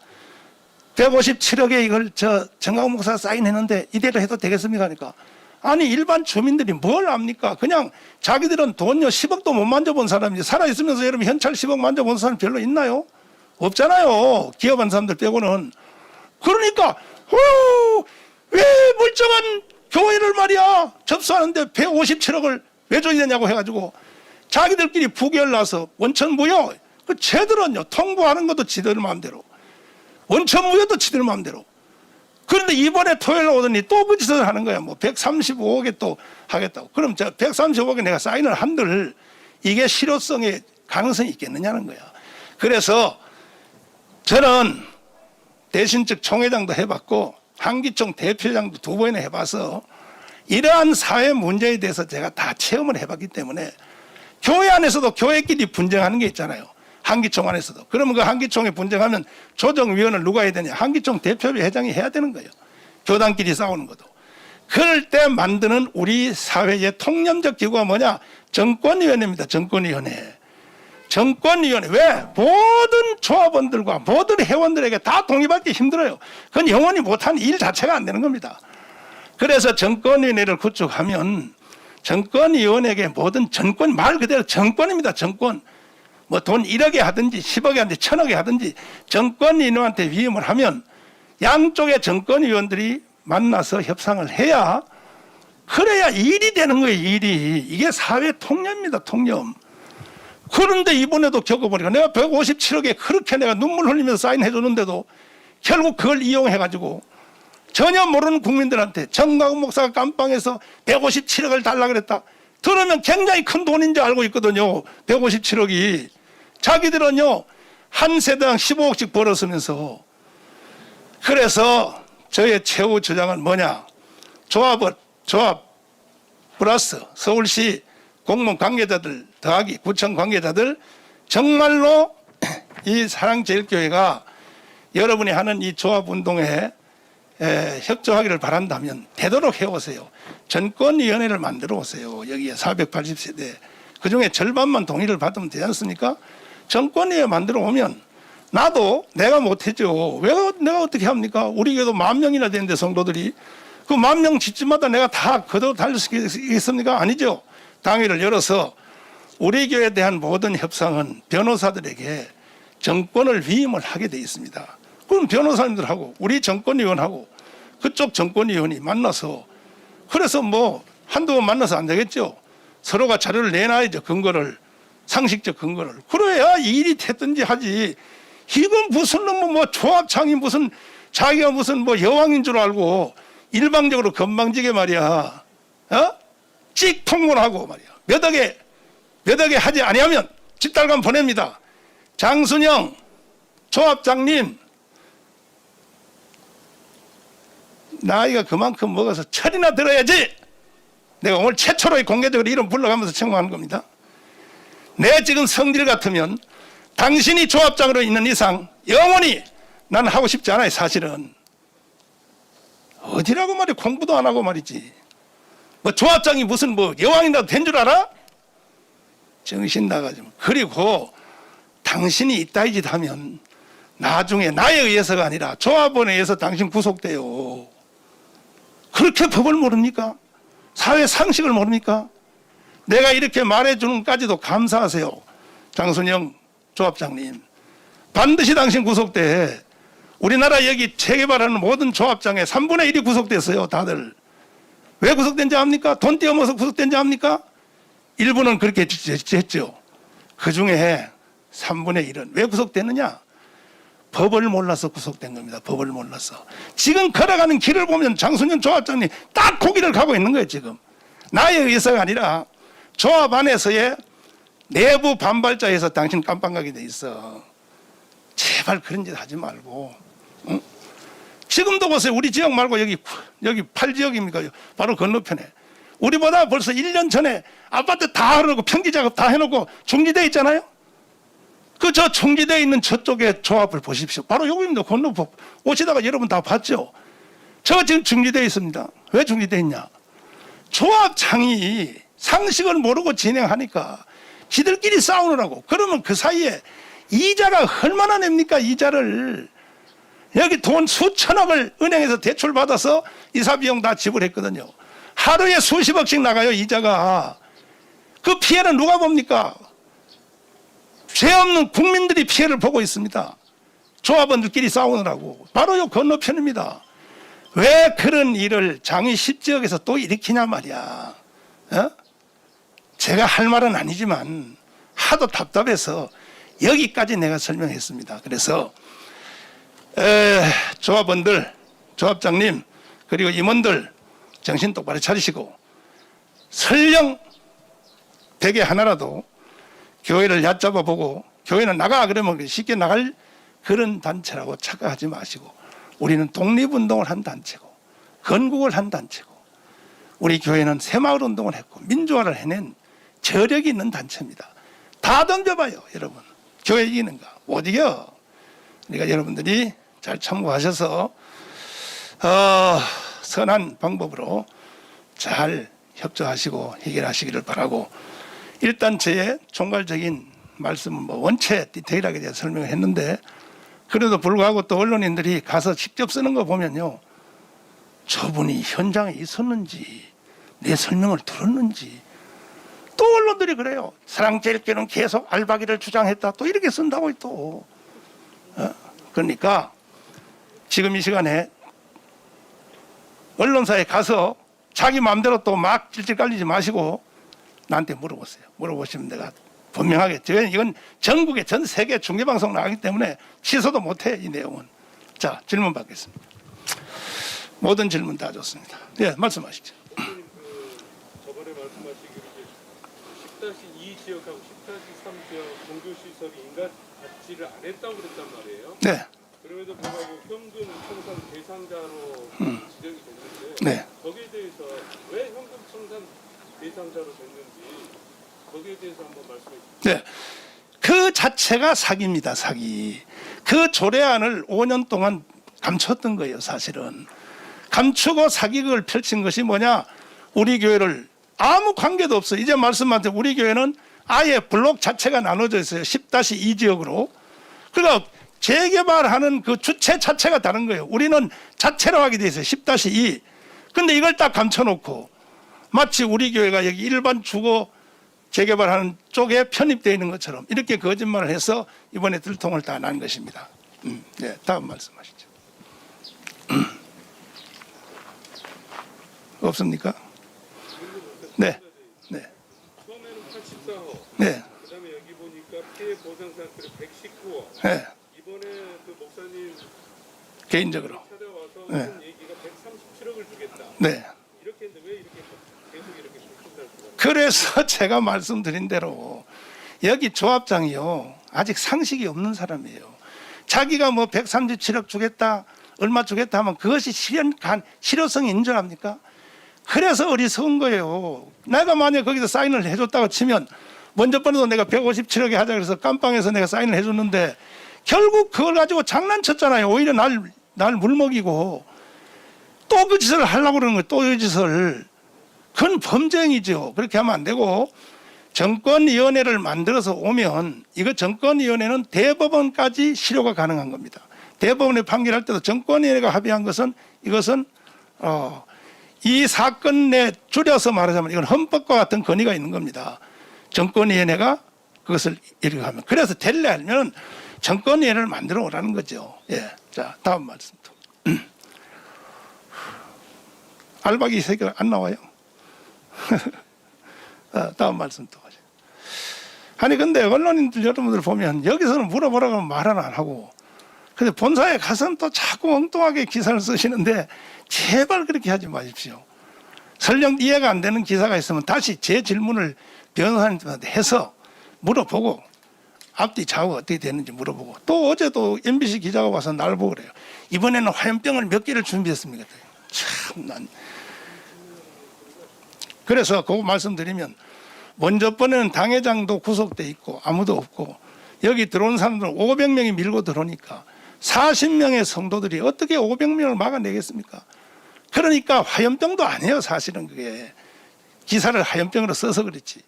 157억에 이걸 정광훈 목사가 사인했는데 이대로 해도 되겠습니까? 하니까 아니 일반 주민들이 뭘 압니까? 그냥 자기들은 돈요 10억도 못 만져본 사람이지, 살아있으면서 여러분 현찰 10억 만져본 사람 별로 있나요? 없잖아요. 기업한 사람들 빼고는. 그러니까 왜 멀쩡한 교회를 말이야 접수하는데 157억을 왜 줘야 되냐고 해가지고 자기들끼리 부결 나서 원천무효. 그 쟤들은요 통보하는 것도 지들 마음대로, 원천무효도 지들 마음대로. 그런데 이번에 토요일 오더니 또 그 짓을 하는 거야. 뭐 135억에 또 하겠다고. 그럼 저 135억에 내가 사인을 한들 이게 실효성의 가능성이 있겠느냐는 거야. 그래서 저는 대신즉 총회장도 해봤고 한기총 대표장도 2번이나 해봐서 이러한 사회 문제에 대해서 제가 다 체험을 해봤기 때문에, 교회 안에서도 교회끼리 분쟁하는 게 있잖아요. 한기총 안에서도. 그러면 그 한기총에 분쟁하면 조정위원을 누가 해야 되냐? 한기총 대표비 회장이 해야 되는 거예요. 교단끼리 싸우는 것도. 그럴 때 만드는 우리 사회의 통념적 기구가 뭐냐? 정권위원회입니다. 정권위원회. 정권위원회. 왜? 모든 조합원들과 모든 회원들에게 다 동의받기 힘들어요. 그건 영원히 못한 일 자체가 안 되는 겁니다. 그래서 정권위원회를 구축하면 정권위원회에게 모든 정권, 말 그대로 정권입니다. 정권. 뭐 돈 1억에 하든지 10억에 하든지 1000억에 하든지 정권위원회한테 위임을 하면 양쪽의 정권위원들이 만나서 협상을 해야, 그래야 일이 되는 거예요. 일이. 이게 사회 통념입니다. 통념. 그런데 이번에도 겪어보니까 내가 157억에 그렇게 내가 눈물 흘리면서 사인해 줬는데도 결국 그걸 이용해가지고 전혀 모르는 국민들한테 정광훈 목사가 깜빵에서 157억을 달라 그랬다. 들으면 굉장히 큰 돈인 줄 알고 있거든요. 157억이. 자기들은요 한 세대당 15억씩 벌었으면서. 그래서 저의 최후 주장은 뭐냐? 조합 플러스 서울시 공무원 관계자들 더하기 구청 관계자들, 정말로 이 사랑제일교회가 여러분이 하는 이 조합운동에 협조하기를 바란다면 되도록 해오세요. 전권위원회를 만들어 오세요. 여기에 480세대 그중에 절반만 동의를 받으면 되지 않습니까? 전권위원회 만들어 오면 나도 내가 못했죠. 왜 내가 어떻게 합니까? 우리 교회도 10,000명이나 되는데 성도들이 그 10,000명 집집마다 내가 다 그대로 달릴 수 있겠습니까? 아니죠. 당회를 열어서 우리 교회에 대한 모든 협상은 변호사들에게 정권을 위임을 하게 돼 있습니다. 그럼 변호사님들하고 우리 정권위원하고 그쪽 정권위원이 만나서, 그래서 뭐 한두 번 만나서 안 되겠죠. 서로가 자료를 내놔야죠. 근거를, 상식적 근거를. 그래야 일이 됐든지 하지. 이건 무슨 뭐 조합장이 무슨 자기가 무슨 뭐 여왕인 줄 알고 일방적으로 건방지게 말이야. 찍 통보하고 말이야. 몇 억에 하지 아니하면 집달감 보냅니다. 장순영 조합장님 나이가 그만큼 먹어서 철이나 들어야지. 내가 오늘 최초로 공개적으로 이름 불러가면서 청구하는 겁니다. 내 지금 성질 같으면 당신이 조합장으로 있는 이상 영원히 난 하고 싶지 않아요. 사실은 어디라고 말이야. 공부도 안 하고 말이지. 뭐 조합장이 무슨 뭐 여왕이라도 된 줄 알아? 정신 나가지고. 그리고 당신이 이따위 짓 하면 나중에 나에 의해서가 아니라 조합원에 의해서 당신 구속돼요. 그렇게 법을 모릅니까? 사회 상식을 모릅니까? 내가 이렇게 말해주는 까지도 감사하세요. 장순영 조합장님. 반드시 당신 구속돼. 우리나라 여기 재개발하는 모든 조합장의 3분의 1이 구속됐어요. 다들. 왜 구속된지 압니까? 돈 떼어먹어서 구속된지 압니까? 일부는 그렇게 했죠. 그중에 3분의 1은 왜 구속됐느냐? 법을 몰라서 구속된 겁니다. 법을 몰라서. 지금 걸어가는 길을 보면 장순영 조합장님 딱 고기를 가고 있는 거예요. 지금. 나에 의해서가 아니라 조합 안에서의 내부 반발자에서 당신 깜빵가게 돼 있어. 제발 그런 짓 하지 말고. 응? 지금도 보세요. 우리 지역 말고 여기 8지역입니까? 바로 건너편에. 우리보다 벌써 1년 전에 아파트 다 해놓고 평지 작업 다 해놓고 중지돼 있잖아요. 그 저 중지되어 있는 저쪽에 조합을 보십시오. 바로 여기입니다. 건너편 오시다가 여러분 다 봤죠. 저 지금 중지되어 있습니다. 왜 중지되어 있냐? 조합장이 상식을 모르고 진행하니까 지들끼리 싸우느라고. 그러면 그 사이에 이자가 얼마나 냅니까? 이자를. 여기 돈 수천억을 은행에서 대출 받아서 이사 비용 다 지불했거든요. 하루에 수십억씩 나가요. 이자가. 그 피해는 누가 봅니까? 죄 없는 국민들이 피해를 보고 있습니다. 조합원들끼리 싸우느라고. 바로 요 건너편입니다. 왜 그런 일을 장위 10지역에서 또 일으키냐 말이야. 어? 제가 할 말은 아니지만 하도 답답해서 여기까지 내가 설명했습니다. 그래서 조합원들, 조합장님 그리고 임원들 정신 똑바로 차리시고 설령 대개 하나라도 교회를 얕잡아 보고 교회는 나가 그러면 쉽게 나갈 그런 단체라고 착각하지 마시고 우리는 독립운동을 한 단체고 건국을 한 단체고 우리 교회는 새마을운동을 했고 민주화를 해낸 저력이 있는 단체입니다. 다 덤벼봐요. 여러분. 교회 이기는가? 못 이겨. 그러니까 여러분들이 잘 참고하셔서 선한 방법으로 잘 협조하시고 해결하시기를 바라고 일단 제 총괄적인 말씀은 뭐 원체 디테일하게 제가 설명을 했는데 그래도 불구하고 또 언론인들이 가서 직접 쓰는 거 보면요. 저분이 현장에 있었는지 내 설명을 들었는지 또 언론들이 그래요. 사랑제일교회는 계속 알박이를 주장했다. 또 이렇게 쓴다고 또. 그러니까 지금 이 시간에 언론사에 가서 자기 마음대로 또 막 질질 깔리지 마시고 나한테 물어보세요. 물어보시면 내가 분명하게 이건 전국에 전 세계 중계방송 나가기 때문에 취소도 못해 이 내용은. 자 질문 받겠습니다. 모든 질문 다 좋습니다. 네 말씀하시죠. 저번에 말씀하시기로 10-2 지역하고 10-3 지역 종교시설이 인간 받지를 안 했다고 그랬단 말이에요. 네. 그럼에도 불구하고 현금 청산 대상자로 지정이 됐는데 네. 거기에 대해서 왜 현금 청산 대상자로 됐는지 거기에 대해서 한번 말씀해 주세요. 네. 그 자체가 사기입니다. 사기. 그 조례안을 5년 동안 감췄던 거예요. 사실은. 감추고 사기극을 펼친 것이 뭐냐. 우리 교회를 아무 관계도 없어요. 이제 말씀하신 우리 교회는 아예 블록 자체가 나눠져 있어요. 10-2 지역으로. 그러니까 재개발하는 그 주체 자체가 다른 거예요. 우리는 자체로 하게 돼 있어요. 10-2. 근데 이걸 딱 감춰놓고 마치 우리 교회가 여기 일반 주거 재개발하는 쪽에 편입되어 있는 것처럼 이렇게 거짓말을 해서 이번에 들통을 다 난 것입니다. 네, 다음 말씀하시죠. 없습니까? 네. 네. 처음에는 84호. 네. 그다음에 여기 보니까 피해 보상 사건이 119호. 네. 이번에 그 목사님 개인적으로. 찾아와서 네. 하는 얘기가 137억을 주겠다. 네. 이렇게 했는데 왜 이렇게 계속 이렇게 불신할 수가 있어요? 그래서 제가 말씀드린 대로 여기 조합장이요. 아직 상식이 없는 사람이에요. 자기가 뭐 137억 주겠다. 얼마 주겠다 하면 그것이 실효성이 인정합니까? 그래서 어리석은 거예요. 내가 만약 거기서 사인을 해줬다고 치면 먼저 번에도 내가 157억에 하자 그래서 깜빵에서 내가 사인을 해줬는데 결국 그걸 가지고 장난쳤잖아요. 오히려 날 물먹이고 또 그 짓을 하려고 그러는 거예요. 또 그 짓을. 그건 범죄행위죠. 그렇게 하면 안 되고 정권위원회를 만들어서 오면 이거 정권위원회는 대법원까지 실효가 가능한 겁니다. 대법원에 판결할 때도 정권위원회가 합의한 것은 이것은 이 사건 내 줄여서 말하자면 이건 헌법과 같은 권위가 있는 겁니다. 정권위원회가 그것을 이렇게 하면 그래서 되려면 정권위원회를 만들어 오라는 거죠. 예, 자 다음 말씀 또 알박이 세계가 안 나와요. 다음 말씀 또 하죠. 아니 근데 언론인들 여러분들 보면 여기서는 물어보라고 하면 말은 안 하고 근데 본사에 가서는 또 자꾸 엉뚱하게 기사를 쓰시는데 제발 그렇게 하지 마십시오. 설령 이해가 안 되는 기사가 있으면 다시 제 질문을 변호사님한테 해서 물어보고 앞뒤 좌우 어떻게 되는지 물어보고 또 어제도 MBC 기자가 와서 날 보고 그래요. 이번에는 화염병을 몇 개를 준비했습니까? 참 난 그래서 그거 말씀드리면 먼저 번에는 당회장도 구속돼 있고 아무도 없고 여기 들어온 사람들은 500명이 밀고 들어오니까 40명의 성도들이 어떻게 500명을 막아내겠습니까? 그러니까 화염병도 아니에요. 사실은 그게 기사를 화염병으로 써서 그렇지.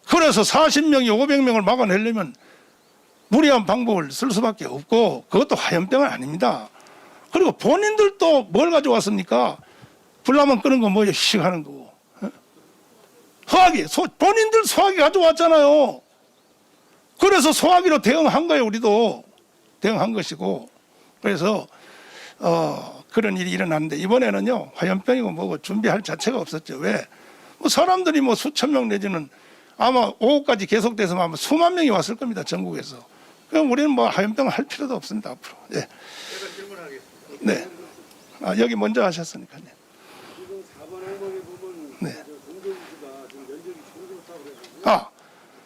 그래서 40명이 500명을 막아내려면 무리한 방법을 쓸 수밖에 없고 그것도 화염병은 아닙니다. 그리고 본인들도 뭘 가져왔습니까? 불나면 끄는 거 뭐예요? 시식하는 거고. 소화기, 본인들 소화기 가져왔잖아요. 그래서 소화기로 대응한 거예요. 우리도 대응한 것이고. 그래서 그런 일이 일어났는데 이번에는요 화염병이고 뭐고 준비할 자체가 없었죠. 왜? 뭐 사람들이 뭐 수천 명 내지는 아마 오후까지 계속돼서 아마 수만 명이 왔을 겁니다. 전국에서. 그럼 우리는 뭐 화염병을 할 필요도 없습니다. 앞으로. 예. 제가 질문하겠습니다. 네. 여기 먼저 하셨으니까요. 지금 4번 항목에 보면 네. 정경수가 지금 면적이 줄어들었다고 그래서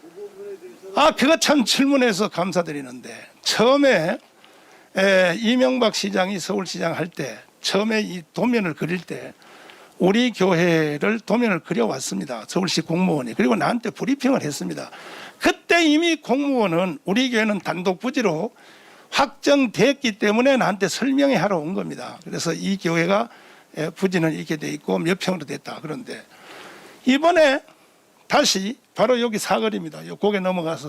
그 부분에 대해서 그거 참 질문해서 감사드리는데 처음에 이명박 시장이 서울시장 할 때 처음에 이 도면을 그릴 때 우리 교회를 도면을 그려왔습니다. 서울시 공무원이. 그리고 나한테 브리핑을 했습니다. 그때 이미 공무원은 우리 교회는 단독 부지로 확정됐기 때문에 나한테 설명회 하러 온 겁니다. 그래서 이 교회가 부지는 이렇게 돼 있고 몇 평으로 됐다. 그런데 이번에 다시 바로 여기 사거리입니다. 요 고개 넘어가서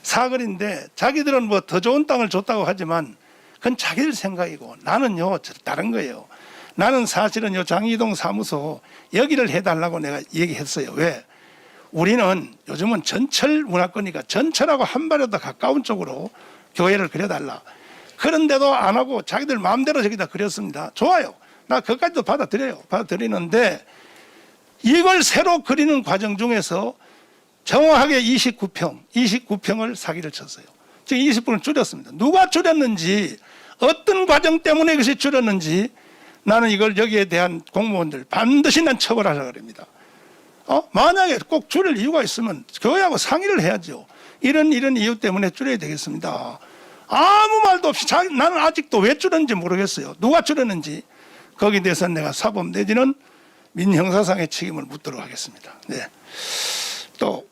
사거리인데 자기들은 뭐 더 좋은 땅을 줬다고 하지만 그건 자기들 생각이고 나는요 다른 거예요. 나는 사실은 요 장이동 사무소 여기를 해달라고 내가 얘기했어요. 왜? 우리는 요즘은 전철 문화권이니까 전철하고 한 발에 더 가까운 쪽으로 교회를 그려달라. 그런데도 안 하고 자기들 마음대로 저기다 그렸습니다. 좋아요. 나 그것까지도 받아들여요. 받아들이는데 이걸 새로 그리는 과정 중에서 정확하게 29평을 사기를 쳤어요. 지금 20분을 줄였습니다. 누가 줄였는지 어떤 과정 때문에 이것이 줄였는지 나는 이걸 여기에 대한 공무원들 반드시 난 처벌하려고 합니다. 만약에 꼭 줄일 이유가 있으면 교회하고 상의를 해야죠. 이런 이유 때문에 줄여야 되겠습니다. 아무 말도 없이 나는 아직도 왜 줄였는지 모르겠어요. 누가 줄였는지 거기에 대해서 내가 사법 내지는 민형사상의 책임을 묻도록 하겠습니다. 네. 또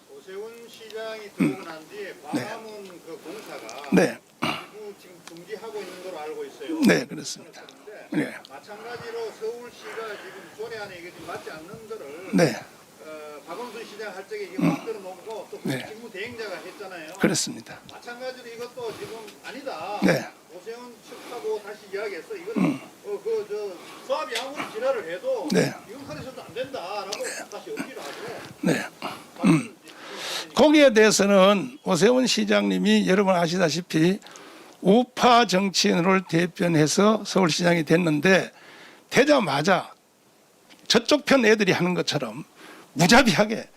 오세훈 시장이 들어오고 난 뒤에 광화문 그 공사가 네. 지금 중지하고 있는 걸로 알고 있어요. 네, 그렇습니다. 네. 마찬가지로 서울시가 지금 조례 안에 이게 지금 맞지 않는 거를 네. 박원순 시장 할 적에 이게 만들어 놓고 또 네. 직무 대행자가 했잖아요. 그렇습니다. 마찬가지로 이것도 지금 아니다. 네. 오세훈 측하고 다시 이야기했어. 이거는 수합이 아무리 진화를 해도 네. 이건 하셔도 안 된다라고 다시 어필을 하죠. 네. 거기에 대해서는 오세훈 시장님이 여러분 아시다시피 우파 정치인을 대변해서 서울시장이 됐는데 되자마자 저쪽 편 애들이 하는 것처럼 무자비하게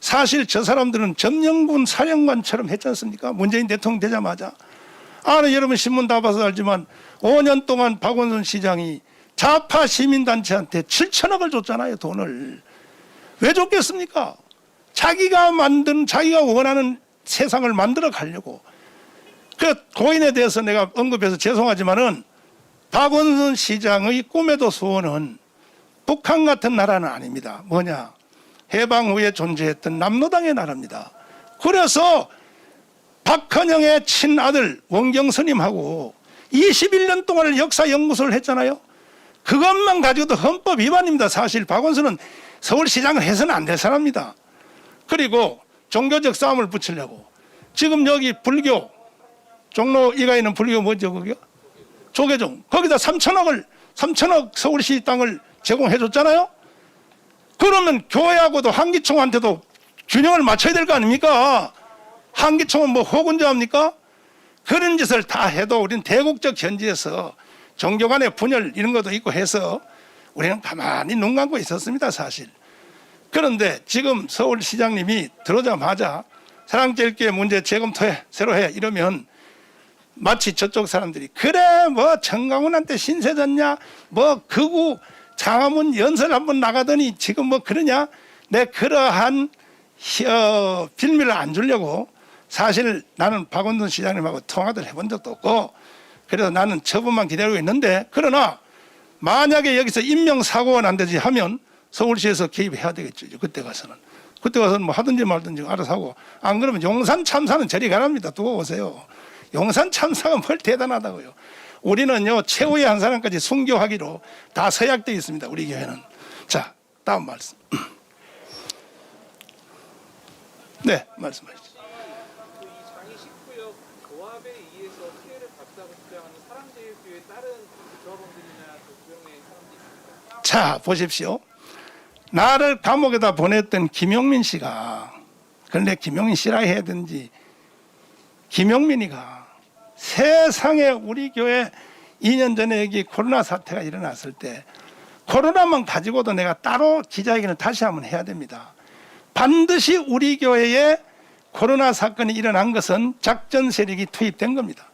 사실 저 사람들은 점령군 사령관처럼 했지 않습니까? 문재인 대통령 되자마자. 여러분 신문 다 봐서 알지만 5년 동안 박원순 시장이 좌파 시민단체한테 7천억을 줬잖아요. 돈을. 왜 줬겠습니까? 자기가 원하는 세상을 만들어 가려고. 그 고인에 대해서 내가 언급해서 죄송하지만은 박원순 시장의 꿈에도 소원은 북한 같은 나라는 아닙니다. 뭐냐? 해방 후에 존재했던 남로당의 나라입니다. 그래서 박헌영의 친아들 원경스님하고 21년 동안 역사연구소를 했잖아요. 그것만 가지고도 헌법 위반입니다. 사실 박원순은 서울시장을 해서는 안 될 사람입니다. 그리고 종교적 싸움을 붙이려고 지금 여기 불교 종로 이가 있는 불교 뭐죠 거기요? 조계종. 거기다 3천억 서울시 땅을 제공해 줬잖아요. 그러면 교회하고도 한기총한테도 균형을 맞춰야 될 거 아닙니까? 한기총은 뭐 호군자입니까? 그런 짓을 다 해도 우리는 대국적 현지에서 종교 간의 분열 이런 것도 있고 해서 우리는 가만히 눈 감고 있었습니다 사실. 그런데 지금 서울시장님이 들어오자마자 사랑제일교회 문제 재검토해 새로 해 이러면 마치 저쪽 사람들이 그래 뭐 정강훈한테 신세 졌냐 뭐 극우 장화문 연설 한번 나가더니 지금 뭐 그러냐 내 그러한 빌미를 안 주려고 사실 나는 박원순 시장님하고 통화를 해본 적도 없고 그래서 나는 처분만 기다리고 있는데 그러나 만약에 여기서 인명사고가 난다지 하면 서울시에서 개입해야 되겠죠. 그때 가서는 뭐 하든지 말든지 알아서 하고 안 그러면 용산 참사는 저리 가랍니다. 두고 보세요. 용산 참사가 뭘 대단하다고요. 우리는요 최후의 한 사람까지 순교하기로 다 서약되어 있습니다. 우리 교회는. 자 다음 말씀. 네 말씀하시죠. 이 장이 19역 조합에 의해서 피해를 봤다고 주장하는 사랑제일교회 다른 조합원들이나 구경의 사람들이 있습니까? 자 보십시오. 나를 감옥에다 보냈던 김용민 씨가 그런데 김용민 씨라 해야 되는지 김용민이가 세상에 우리 교회 2년 전에 여기 코로나 사태가 일어났을 때 코로나만 가지고도 내가 따로 기자회견을 다시 한번 해야 됩니다. 반드시 우리 교회에 코로나 사건이 일어난 것은 작전 세력이 투입된 겁니다.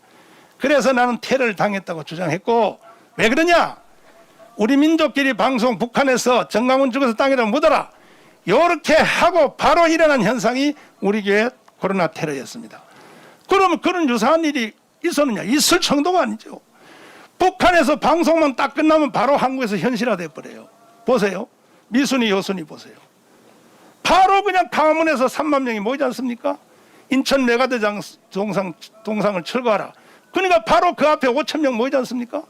그래서 나는 테러를 당했다고 주장했고 왜 그러냐? 우리 민족끼리 방송 북한에서 정강훈 죽어서 땅에다 묻어라 이렇게 하고 바로 일어난 현상이 우리 교회 코로나 테러였습니다. 그러면 그런 유사한 일이 있었느냐? 있을 정도가 아니죠. 북한에서 방송만 딱 끝나면 바로 한국에서 현실화돼 버려요. 보세요. 미순이 여순이 보세요. 바로 그냥 강화문에서 3만 명이 모이지 않습니까? 인천 메가대장 동상을 철거하라. 그러니까 바로 그 앞에 5천 명 모이지 않습니까?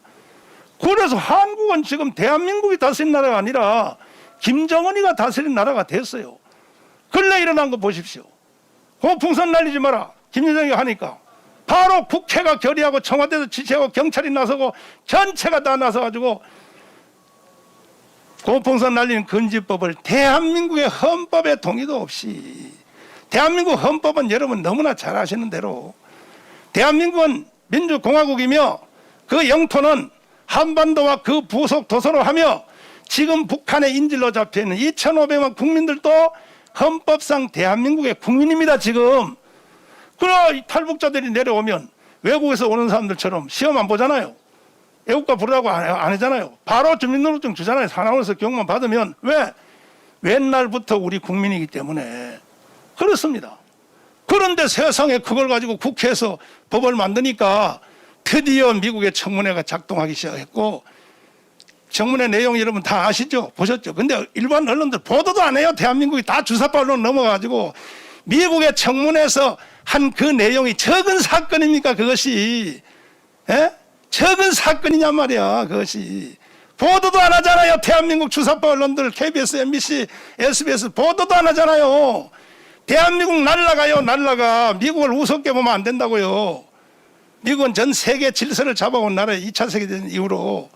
그래서 한국은 지금 대한민국이 다스린 나라가 아니라 김정은이가 다스린 나라가 됐어요. 근래 일어난 거 보십시오. 풍선 날리지 마라. 김여정이 하니까 바로 국회가 결의하고 청와대도 지시하고 경찰이 나서고 전체가 다 나서가지고 고풍선 날리는 금지법을 대한민국의 헌법에 동의도 없이 대한민국 헌법은 여러분 너무나 잘 아시는 대로 대한민국은 민주공화국이며 그 영토는 한반도와 그 부속 도서로 하며 지금 북한의 인질로 잡혀있는 2,500만 국민들도 헌법상 대한민국의 국민입니다. 지금. 그러나 탈북자들이 내려오면 외국에서 오는 사람들처럼 시험 안 보잖아요. 애국가 부르라고 안 하잖아요. 바로 주민등록증 주잖아요. 사나워서 교육만 받으면. 왜? 옛날부터 우리 국민이기 때문에 그렇습니다. 그런데 세상에 그걸 가지고 국회에서 법을 만드니까 드디어 미국의 청문회가 작동하기 시작했고 청문회 내용 여러분 다 아시죠? 보셨죠? 근데 일반 언론들 보도도 안 해요. 대한민국이 다 주사파 언론 넘어가지고 미국의 청문회에서 한 그 내용이 적은 사건입니까? 그것이 적은 사건이냔 말이야. 그것이 보도도 안 하잖아요. 대한민국 주사파 언론들 KBS, MBC, SBS 보도도 안 하잖아요. 대한민국 날라가요. 날라가. 미국을 우습게 보면 안 된다고요. 미국은 전 세계 질서를 잡아온 나라에 2차 세계대전 이후로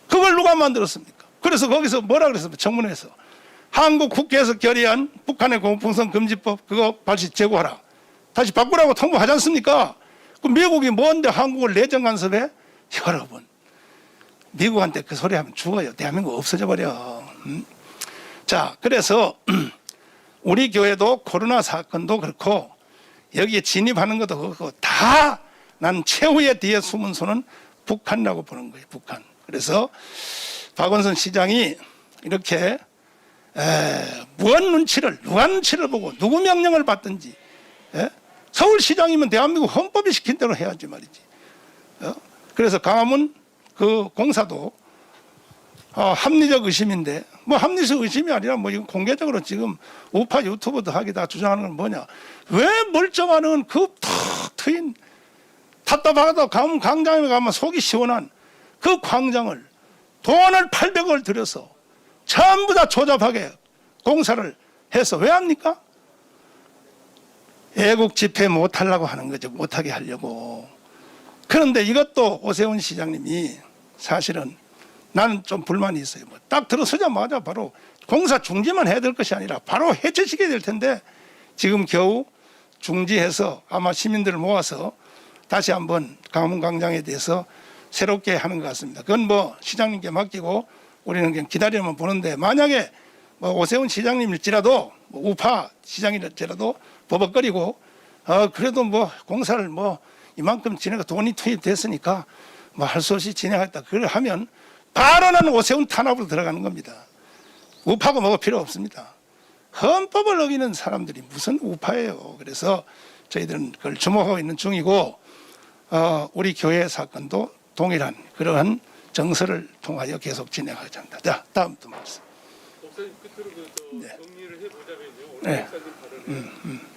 그걸 누가 만들었습니까? 그래서 거기서 뭐라 그랬습니까? 청문회에서 한국 국회에서 결의한 북한의 고풍선 금지법 그거 다시 제고하라. 다시 바꾸라고 통보하지 않습니까? 그 미국이 뭔데 한국을 내정 간섭해? 여러분 미국한테 그 소리 하면 죽어요. 대한민국 없어져 버려. 자 그래서 우리 교회도 코로나 사건도 그렇고 여기에 진입하는 것도 그렇고 다 난 최후의 뒤에 숨은 손은 북한이라고 보는 거예요. 북한. 그래서 박원순 시장이 이렇게 무한 눈치를 누가 눈치를 보고 누구 명령을 받든지 서울시장이면 대한민국 헌법이 시킨 대로 해야지 말이지. 그래서 광화문 그 공사도 합리적 의심인데, 뭐 합리적 의심이 아니라 뭐 이건 공개적으로 지금 우파 유튜버도 하기 다 주장하는 건 뭐냐? 왜 멀쩡한 그 탁 트인 답답하다 광화문 광장에 가면 속이 시원한 그 광장을 돈을 800억을 들여서 전부 다 조잡하게 공사를 해서 왜 합니까? 애국 집회 못하려고 하는 거죠. 못하게 하려고. 그런데 이것도 오세훈 시장님이 사실은 나는 좀 불만이 있어요. 뭐 딱 들어서자마자 바로 공사 중지만 해야 될 것이 아니라 바로 해체시켜야 될 텐데 지금 겨우 중지해서 아마 시민들을 모아서 다시 한번 광화문 광장에 대해서 새롭게 하는 것 같습니다. 그건 뭐 시장님께 맡기고 우리는 그냥 기다리면 보는데, 만약에 뭐 오세훈 시장님일지라도 뭐 우파 시장일지라도 버벅거리고 그래도 뭐 공사를 뭐 이만큼 진행가 돈이 투입됐으니까 뭐 할 수 없이 진행했다. 그걸 하면 바로 나는 오세훈 탄압으로 들어가는 겁니다. 우파가 뭐가 필요 없습니다. 헌법을 어기는 사람들이 무슨 우파예요. 그래서 저희들은 그걸 주목하고 있는 중이고, 우리 교회 사건도 동일한 그러한 정서를 통하여 계속 진행하자 합니다. 자, 다음 또 말씀. 목사님 끝으로 네. 정리를 해보자면요. 오늘 네. 목사님 발언은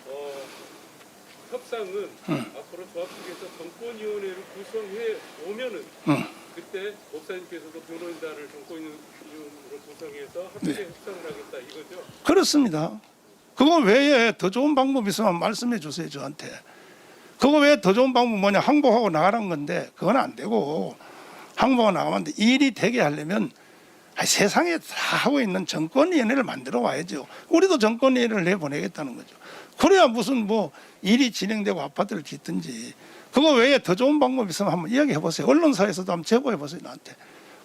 협상은 앞으로 조합 측에서 정권위원회를 구성해 오면은 그때 목사님께서도 변호인단을 정권위원으로 구성해서 합의 네. 협상을 하겠다 이거죠. 그렇습니다. 그거 외에 더 좋은 방법이 있으면 말씀해 주세요, 저한테. 그거 외에 더 좋은 방법 뭐냐? 항복하고 나가라는 건데 그건 안 되고, 항복하고 나가면 안 돼. 일이 되게 하려면 세상에 다 하고 있는 정권위원회를 만들어 와야죠. 우리도 정권위원회를 내보내겠다는 거죠. 그래야 무슨 뭐 일이 진행되고 아파트를 짓든지. 그거 외에 더 좋은 방법이 있으면 한번 이야기해 보세요. 언론사에서도 한번 제보해 보세요, 나한테.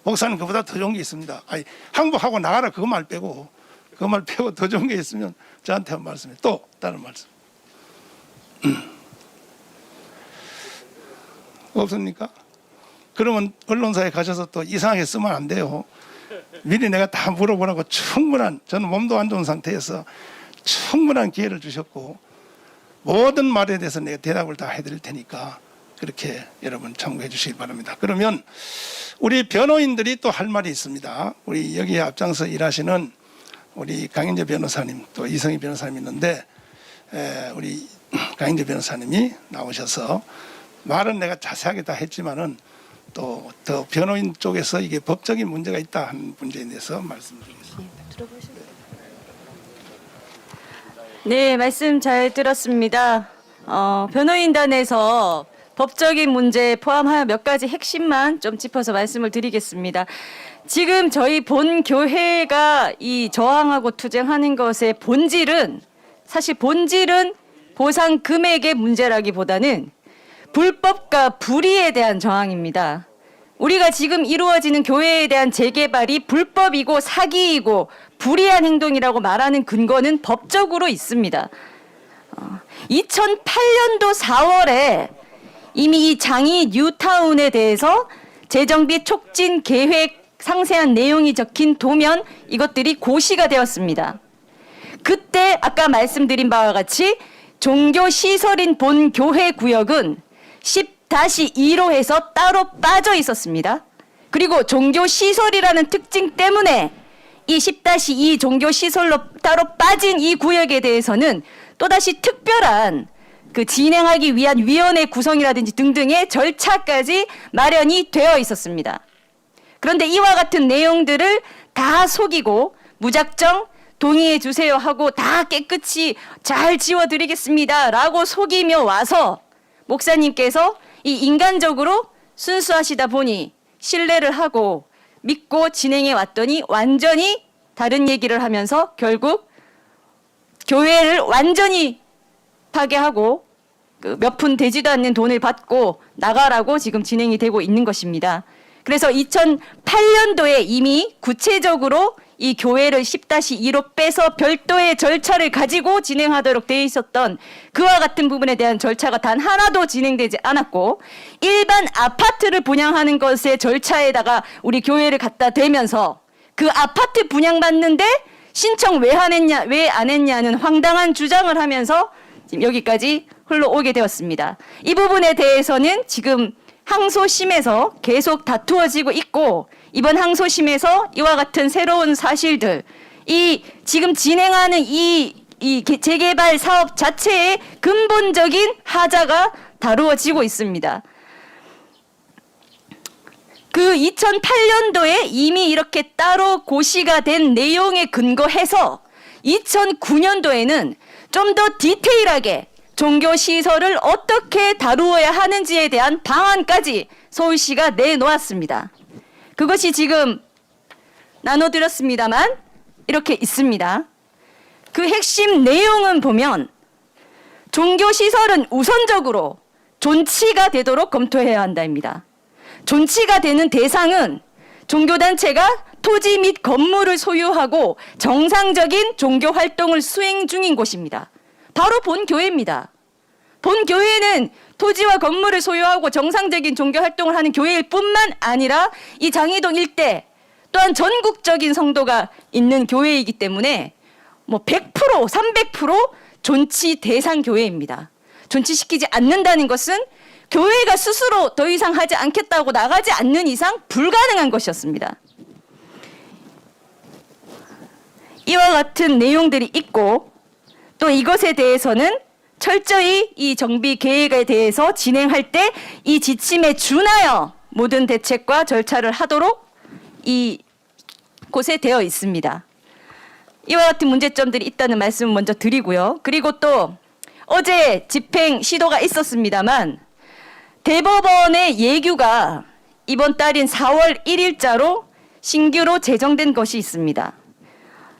목사님 그보다 더 좋은 게 있습니다. 아니, 항복하고 나가라 그거 말 빼고, 그 말 빼고 더 좋은 게 있으면 저한테 한번 말씀해. 또 다른 말씀. 없습니까? 그러면 언론사에 가셔서 또 이상하게 쓰면 안 돼요. 미리 내가 다 물어보라고 충분한, 저는 몸도 안 좋은 상태에서 충분한 기회를 주셨고 모든 말에 대해서 내가 대답을 다 해드릴 테니까 그렇게 여러분 참고해 주시기 바랍니다. 그러면 우리 변호인들이 또 할 말이 있습니다. 우리 여기에 앞장서 일하시는 우리 강인재 변호사님, 또 이성희 변호사님 있는데, 우리 강인재 변호사님이 나오셔서 말은 내가 자세하게 다 했지만은 또 더 변호인 쪽에서 이게 법적인 문제가 있다 하는 문제에 대해서 말씀드리겠습니다. 네, 말씀 잘 들었습니다. 변호인단에서 법적인 문제 포함하여 몇 가지 핵심만 좀 짚어서 말씀을 드리겠습니다. 지금 저희 본 교회가 이 저항하고 투쟁하는 것의 본질은, 사실 본질은 보상 금액의 문제라기보다는 불법과 불의에 대한 저항입니다. 우리가 지금 이루어지는 교회에 대한 재개발이 불법이고 사기이고 불의한 행동이라고 말하는 근거는 법적으로 있습니다. 2008년도 4월에 이미 이 장이 뉴타운에 대해서 재정비 촉진 계획 상세한 내용이 적힌 도면, 이것들이 고시가 되었습니다. 그때 아까 말씀드린 바와 같이 종교 시설인 본 교회 구역은 10-2로 해서 따로 빠져 있었습니다. 그리고 종교 시설이라는 특징 때문에 이 10-2 종교 시설로 따로 빠진 이 구역에 대해서는 또다시 특별한 그 진행하기 위한 위원회 구성이라든지 등등의 절차까지 마련이 되어 있었습니다. 그런데 이와 같은 내용들을 다 속이고 무작정 동의해 주세요 하고 다 깨끗이 잘 지워드리겠습니다 라고 속이며 와서 목사님께서 이 인간적으로 순수하시다 보니 신뢰를 하고 믿고 진행해 왔더니 완전히 다른 얘기를 하면서 결국 교회를 완전히 파괴하고 그 몇 푼 되지도 않는 돈을 받고 나가라고 지금 진행이 되고 있는 것입니다. 그래서 2008년도에 이미 구체적으로 이 교회를 10-2로 빼서 별도의 절차를 가지고 진행하도록 되어 있었던 그와 같은 부분에 대한 절차가 단 하나도 진행되지 않았고, 일반 아파트를 분양하는 것의 절차에다가 우리 교회를 갖다 대면서 그 아파트 분양받는데 신청 왜 안 했냐는 황당한 주장을 하면서 지금 여기까지 흘러오게 되었습니다. 이 부분에 대해서는 지금 항소심에서 계속 다투어지고 있고, 이번 항소심에서 이와 같은 새로운 사실들, 이 지금 진행하는 이 재개발 사업 자체의 근본적인 하자가 다루어지고 있습니다. 그 2008년도에 이미 이렇게 따로 고시가 된 내용에 근거해서 2009년도에는 좀 더 디테일하게 종교시설을 어떻게 다루어야 하는지에 대한 방안까지 서울시가 내놓았습니다. 그것이 지금 나눠드렸습니다만 이렇게 있습니다. 그 핵심 내용은 보면 종교시설은 우선적으로 존치가 되도록 검토해야 한다입니다. 존치가 되는 대상은 종교단체가 토지 및 건물을 소유하고 정상적인 종교활동을 수행 중인 곳입니다. 바로 본교회입니다. 본교회는 토지와 건물을 소유하고 정상적인 종교활동을 하는 교회일 뿐만 아니라 이 장이동 일대 또한 전국적인 성도가 있는 교회이기 때문에 100%, 300% 존치 대상 교회입니다. 존치시키지 않는다는 것은 교회가 스스로 더 이상 하지 않겠다고 나가지 않는 이상 불가능한 것이었습니다. 이와 같은 내용들이 있고, 또 이것에 대해서는 철저히 이 정비 계획에 대해서 진행할 때 이 지침에 준하여 모든 대책과 절차를 하도록 이 곳에 되어 있습니다. 이와 같은 문제점들이 있다는 말씀을 먼저 드리고요. 그리고 또 어제 집행 시도가 있었습니다만 대법원의 예규가 이번 달인 4월 1일자로 신규로 제정된 것이 있습니다.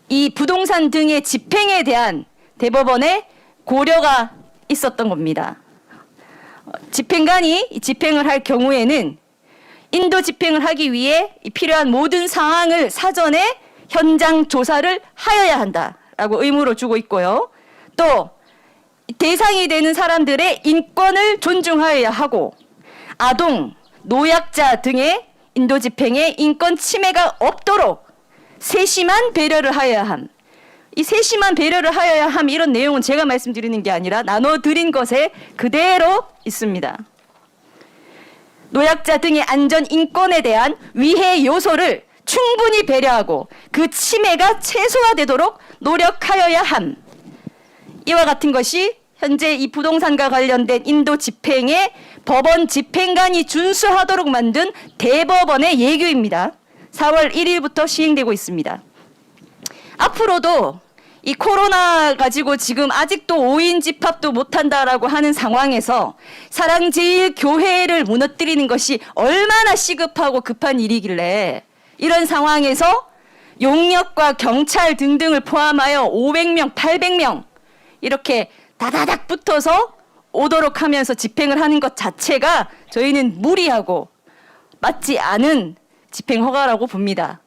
이 부동산 등의 집행에 대한 대법원의 고려가 있었던 겁니다. 집행관이 집행을 할 경우에는 인도 집행을 하기 위해 필요한 모든 사항을 사전에 현장 조사를 하여야 한다라고 의무를 주고 있고요. 또 대상이 되는 사람들의 인권을 존중하여야 하고, 아동, 노약자 등의 인도 집행에 인권 침해가 없도록 세심한 배려를 하여야 함. 이 세심한 배려를 하여야 함, 이런 내용은 제가 말씀드리는 게 아니라 나눠드린 것에 그대로 있습니다. 노약자 등의 안전 인권에 대한 위해 요소를 충분히 배려하고 그 침해가 최소화되도록 노력하여야 함. 이와 같은 것이 현재 이 부동산과 관련된 인도 집행에 법원 집행관이 준수하도록 만든 대법원의 예규입니다. 4월 1일부터 시행되고 있습니다. 앞으로도 이 코로나 가지고 지금 아직도 5인 집합도 못한다라고 하는 상황에서 사랑제일교회를 무너뜨리는 것이 얼마나 시급하고 급한 일이길래 이런 상황에서 용역과 경찰 등등을 포함하여 500명, 800명 이렇게 다다닥 붙어서 오도록 하면서 집행을 하는 것 자체가 저희는 무리하고 맞지 않은 집행 허가라고 봅니다.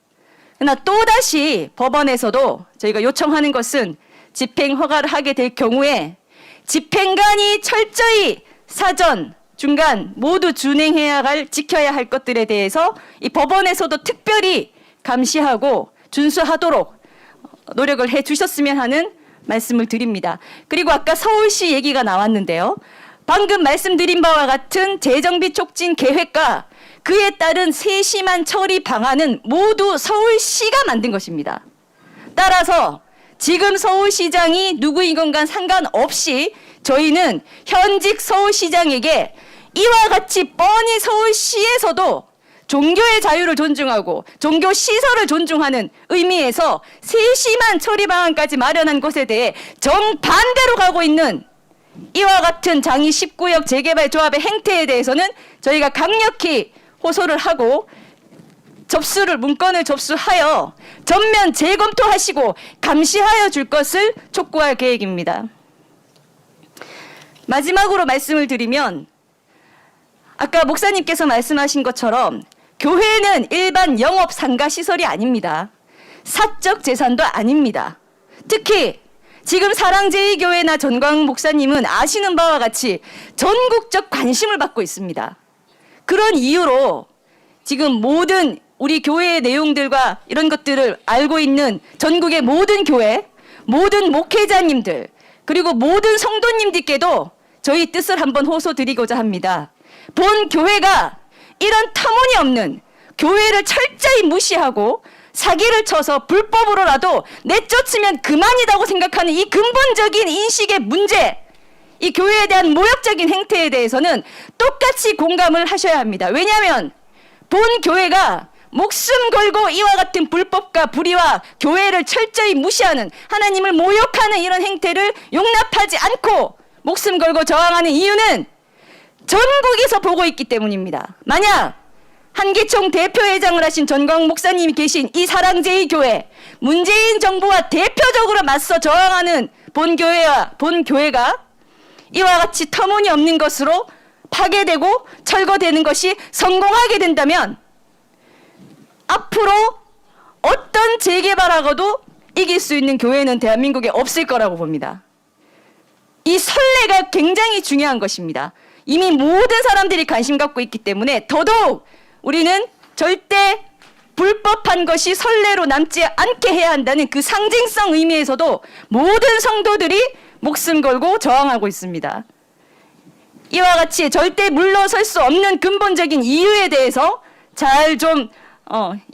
그러나 또다시 법원에서도 저희가 요청하는 것은 집행 허가를 하게 될 경우에 집행관이 철저히 사전, 중간 모두 지켜야 할 것들에 대해서 이 법원에서도 특별히 감시하고 준수하도록 노력을 해 주셨으면 하는 말씀을 드립니다. 그리고 아까 서울시 얘기가 나왔는데요. 방금 말씀드린 바와 같은 재정비 촉진 계획과 그에 따른 세심한 처리 방안은 모두 서울시가 만든 것입니다. 따라서 지금 서울시장이 누구이건 간 상관없이 저희는 현직 서울시장에게 이와 같이 뻔히 서울시에서도 종교의 자유를 존중하고 종교 시설을 존중하는 의미에서 세심한 처리 방안까지 마련한 것에 대해 정반대로 가고 있는 이와 같은 장이 19역 재개발 조합의 행태에 대해서는 저희가 강력히 호소를 하고 문건을 접수하여 전면 재검토하시고 감시하여 줄 것을 촉구할 계획입니다. 마지막으로 말씀을 드리면 아까 목사님께서 말씀하신 것처럼 교회는 일반 영업 상가 시설이 아닙니다. 사적 재산도 아닙니다. 특히 지금 사랑제일교회나 전광 목사님은 아시는 바와 같이 전국적 관심을 받고 있습니다. 그런 이유로 지금 모든 우리 교회의 내용들과 이런 것들을 알고 있는 전국의 모든 교회, 모든 목회자님들, 그리고 모든 성도님들께도 저희 뜻을 한번 호소드리고자 합니다. 본 교회가 이런 터무니없는 교회를 철저히 무시하고 사기를 쳐서 불법으로라도 내쫓으면 그만이라고 생각하는 이 근본적인 인식의 문제, 이 교회에 대한 모욕적인 행태에 대해서는 똑같이 공감을 하셔야 합니다. 왜냐하면 본 교회가 목숨 걸고 이와 같은 불법과 불의와 교회를 철저히 무시하는, 하나님을 모욕하는 이런 행태를 용납하지 않고 목숨 걸고 저항하는 이유는 전국에서 보고 있기 때문입니다. 만약 한기총 대표회장을 하신 전광 목사님이 계신 이 사랑제일교회, 문재인 정부와 대표적으로 맞서 저항하는 본교회가 이와 같이 터무니없는 것으로 파괴되고 철거되는 것이 성공하게 된다면 앞으로 어떤 재개발하고도 이길 수 있는 교회는 대한민국에 없을 거라고 봅니다. 이 선례가 굉장히 중요한 것입니다. 이미 모든 사람들이 관심 갖고 있기 때문에 더더욱 우리는 절대 불법한 것이 선례로 남지 않게 해야 한다는 그 상징성 의미에서도 모든 성도들이 목숨 걸고 저항하고 있습니다. 이와 같이 절대 물러설 수 없는 근본적인 이유에 대해서 잘 좀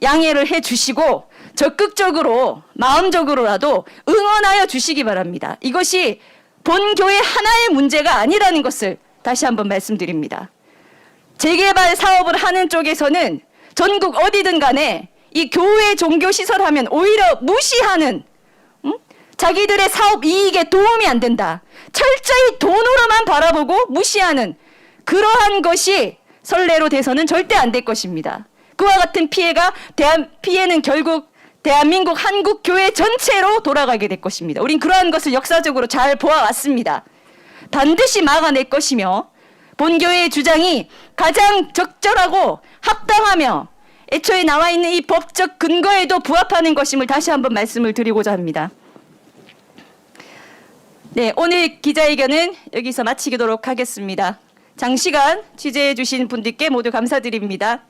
양해를 해 주시고 적극적으로 마음적으로라도 응원하여 주시기 바랍니다. 이것이 본교회 하나의 문제가 아니라는 것을 다시 한번 말씀드립니다. 재개발 사업을 하는 쪽에서는 전국 어디든 간에 이 교회 종교시설 하면 오히려 무시하는, 자기들의 사업 이익에 도움이 안 된다, 철저히 돈으로만 바라보고 무시하는 그러한 것이 선례로 돼서는 절대 안 될 것입니다. 그와 같은 피해는 결국 대한민국 한국교회 전체로 돌아가게 될 것입니다. 우린 그러한 것을 역사적으로 잘 보아왔습니다. 반드시 막아낼 것이며 본교회의 주장이 가장 적절하고 합당하며 애초에 나와 있는 이 법적 근거에도 부합하는 것임을 다시 한번 말씀을 드리고자 합니다. 네, 오늘 기자회견은 여기서 마치도록 하겠습니다. 장시간 취재해 주신 분들께 모두 감사드립니다.